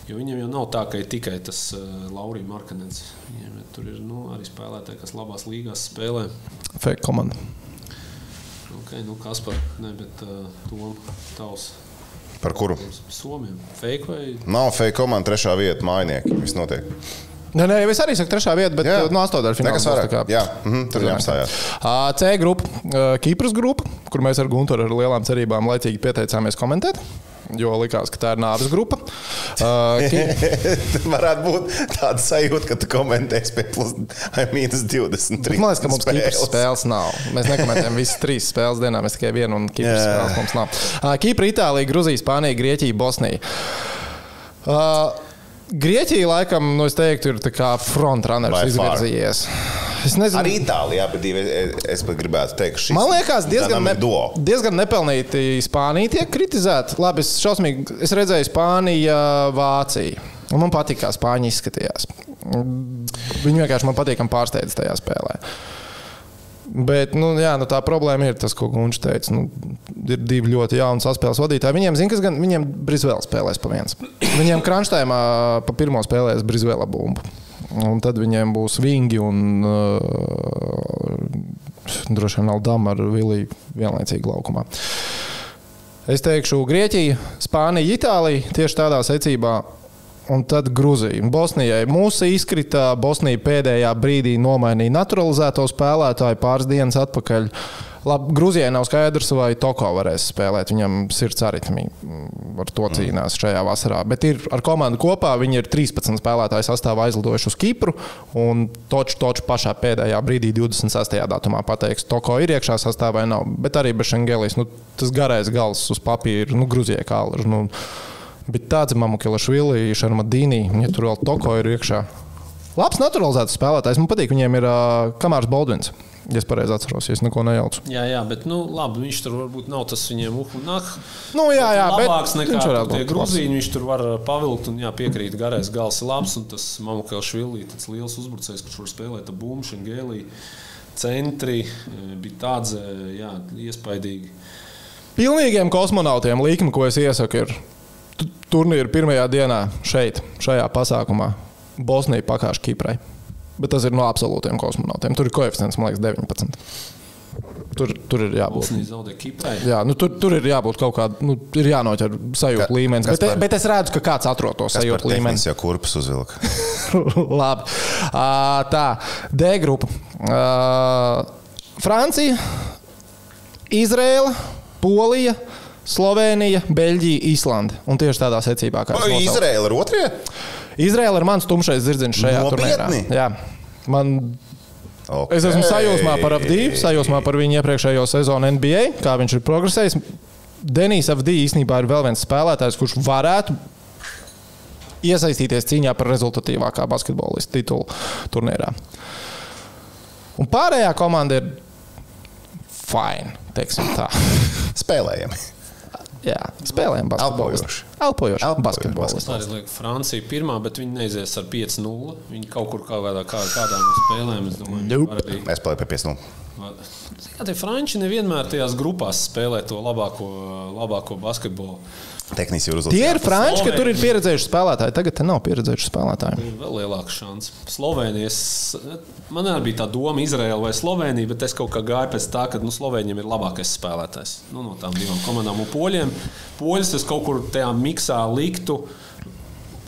S4: Jo viņiem jau nav tā, ka ir tikai tas Laurija Markkanens. Viņiem tur ir arī spēlētāji, kas labās līgās spēlē.
S5: Fake komanda.
S4: Ok, Kaspar, bet Tom, tavs.
S2: Par kuru?
S4: Somiem. Fake vai?
S2: Nav fake komanda, 3. vieta, mājnieki. Viss notiek.
S5: Nē, es arī saku 3. vieta, bet no 8. fināla.
S2: Nekas vairāk. Jā, tur jāapstājās.
S5: C grupa, Kipras grupa, kur mēs ar Guntoru ar lielām cerībām laicīgi pieteicāmies komentēt. Jo likās, ka tā ir nāves grupa.
S2: Varētu būt tāda sajūta, ka tu komentēsi pie -23.
S5: Man liekas, ka mums Kipras spēles nav. Mēs nekomentējam visas 3 spēles dienā, mēs tikai vienu un Kipras spēles mums nav. Kipra, Itālija, Gruzija, Spānija, Grieķija, Bosnija. Grieķija, laikam, es teiktu, ir tā kā frontrunners izvirzījies. Es nezinu.
S2: Arī Itālijā, bet es pat gribētu teikt, ka šis
S5: man liekas, diezgan nepelnīti Spānija tiek kritizēta. Labi, es redzēju Spānija, Vācija. Un man patīk, kā Spāņi izskatījās. Viņi vienkārši man patīkam pārsteidz tajā spēlē. Bet tā problēma ir tas, ko Gunčs teica. Ir 2 ļoti jauni saspēles vadītāji. Viņiem Brisbēla spēlēs pa 1. Viņiem Kranštaimā pa 1. spēlēs Brisbēla bumbu. Un tad viņiem būs Vingi un droši vien Aldama ar Viliju vienlaicīgi laukumā. Es teikšu Grieķija, Spānija, Itālija tieši tādā secībā. Un tad Gruzija. Bosnijai mūsu izkrita. Bosnija pēdējā brīdī nomainīja naturalizēto spēlētāju pāris dienas atpakaļ. Labi, Gruzijai nav skaidrs, vai Toko varēs spēlēt. Viņam sirds aritmija ar to cīnās šajā vasarā. Bet ir ar komandu kopā. Viņi ir 13 spēlētāju sastāvā aizlidojuši uz Kipru. Un Toču pašā pēdējā brīdī 26. datumā pateiks, Toko ir iekšā sastāvā vai nav. Bet arī Bešengelis, tas garais gals uz papīra, Gruzijai kālž. Bet tāds Mamukelašvili, Šarmadīnī, ja tur vēl Toko ir iekšā. Labs naturalizēts spēlētājs. Man patīk, viņiem ir Kamārs Baldvins. Ja es pareizi atceros, ja es neko nejaucu.
S4: Jā, bet labi, viņš tur varbūt nav tas viņiem uhnāk.
S5: Labāks
S4: nekā tie Grūzīņi, viņš tur var pavilkt un piekrīt, garais gals ir labs, un tas Mamukelašvili, tāds liels uzbrucējs, kurš var spēlēt Bumbu, Šengēlī, centri, bija tāds, iespaidīgi.
S5: Pilnīgiem kosmonautiem līkme, ko es iesaku, ir turnīra pirmajā dienā šeit, šajā pasākumā. Bosnija pakāš Kiprai. Bet tas ir no absolūtiem kosmonautiem. Tur ir koeficients, man liekas, 19. Tur ir jābūt.
S4: Bosnija zaudē Kiprai.
S5: Jā, tur ir jābūt kaut kāda, ir jānoķer sajūta līmenis. Bet es redzu, ka kāds atrod to sajūta līmeni.
S2: Kas par tehniski jau kurpus uzvilka?
S5: Labi. Tā, D grupa. Francija, Izraela, Polija, Slovēnija, Beļģija, Islande. Un tieši tādā secībā, kā es nosaucu.
S2: Izraela ir otrie?
S5: Izraela ir mans tumšais zirdziņš šajā turnīrā. Jā. Es esmu sajūsmā par Avdiju, sajūsmā par viņu iepriekšējo sezonu NBA, kā viņš ir progresējis. Denijs Avdija īstenībā ir vēl viens spēlētājs, kurš varētu iesaistīties cīņā par rezultatīvākā basketbolista titulu turnīrā. Un pārējā komanda ir fine, teiksim tā.
S2: Spēlējami.
S5: Jā, spēlējam basketbolistu. Elpojoši basketbolistu.
S4: Es lieku Francija pirmā, bet viņi neizies ar 5-0. Viņi kaut kur kādā no spēlēm, es domāju, arī...
S2: Mēs spēlējam pie 5-0.
S4: Jā, tie franči nevienmēr tajās grupās spēlē to labāko basketbolu.
S2: Tehniski ir uzlūdzīgs.
S5: Tie ir franči, ka tur ir pieredzējuši spēlētāji. Tagad te nav pieredzējuši spēlētāji.
S4: Tur ir vēl lielāka šansa. Slovēnijas, man arī bija tā doma Izraela vai Slovēnija, bet es kaut kā gāju pēc tā, ka Slovēņiem ir labākais spēlētājs. No tām 2 komandām un poļiem. Poļus es kaut kur tajā miksā liktu,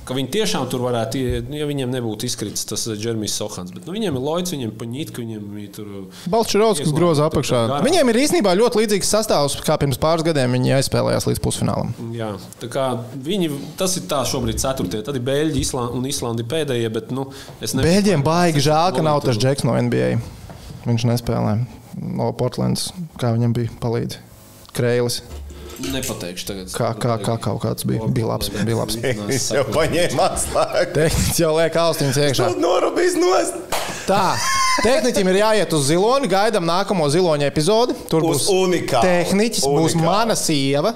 S4: ka viņi tiešām tur varētu, ja viņiem nebūtu izkritis tas Džermijs Sohans. Bet viņiem ir Lloyds, viņiem Paņitka, viņiem ir tur...
S5: Balčarovskis groza apakšā. Viņiem ir īstenībā ļoti līdzīgs sastāvs, kā pirms pāris gadiem viņi aizspēlējās līdz pusfinālam.
S4: Jā, tā kā tas ir tā šobrīd 4. Tad ir Beļģi un Islandi pēdējie, bet es nevaru...
S5: Beļģiem baigi žēl, ka nav tas Džeks no NBA. Viņš nespēlē no Portlands, kā viņam bija palīdzi. Kreilis.
S4: Nepateikšu tagad.
S5: Kā kaut kāds bija labs.
S2: Tehniski jau paņēma atslēgu.
S5: Tehniski jau liek austiņas iekšā.
S2: Tas norubīs nost.
S5: Tā, tehniķim ir jāiet uz Ziloni, gaidam nākamo Ziloņa epizodi. Tur būs
S2: unikāli.
S5: Tehniķis, būs mana sieva.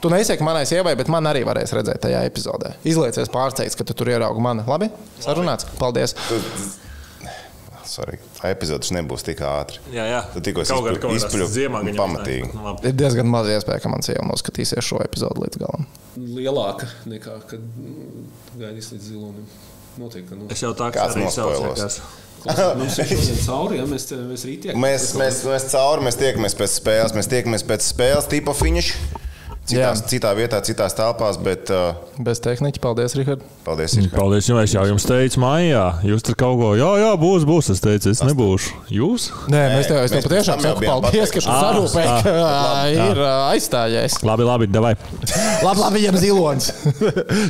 S5: Tu neizsaki manai sievai, bet man arī varēs redzēt tajā epizodē. Izliecies pārsteigts, ka tu tur ieraugi mani. Labi? Sarunāts? Paldies.
S2: Sorry. Tā epizodes nebūs tik ātri.
S3: Jā.
S2: Tu tikko izpļu pamatīgi.
S5: Ir diezgan maz iespēja, ka man sieva noskatīsies šo epizodu līdz galam.
S4: Lielāka nekā, kad gaidīs līdz Zilonim. Notiek, ka
S3: Es jau tā kā
S2: kāds nospoilos.
S4: Mums ir šodien cauri, ja? Mēs rīt tiekamies.
S2: Mēs cauri, mēs tiekamies pēc spēles. Mēs tiekamies pēc spēles tipa finiša. citā vietā, citās telpās, bet
S5: bez tehniķa. Paldies, Rihard.
S2: Paldies, Rihard.
S3: Paldies, jo es jau jums teicu maijā. Jūs tur kaut ko, jā, būs. Es teicu, es nebūšu. Jūs?
S5: Nē, es tev patiešām saku paldies, ka tu sarūpēji, ka ir aizstājies.
S3: Labi, davai.
S5: Labi, viņam zilonis.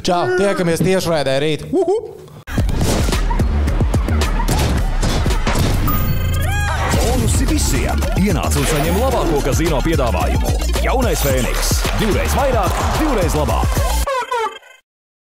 S5: Čau, tiekamies tiešraidē rīt.
S1: Bonusi visiem! Ienāc un saņem labāko kazino piedāvājumu. Jaunais Fēniks. 2 reiz vairāk, 2 reiz labāk.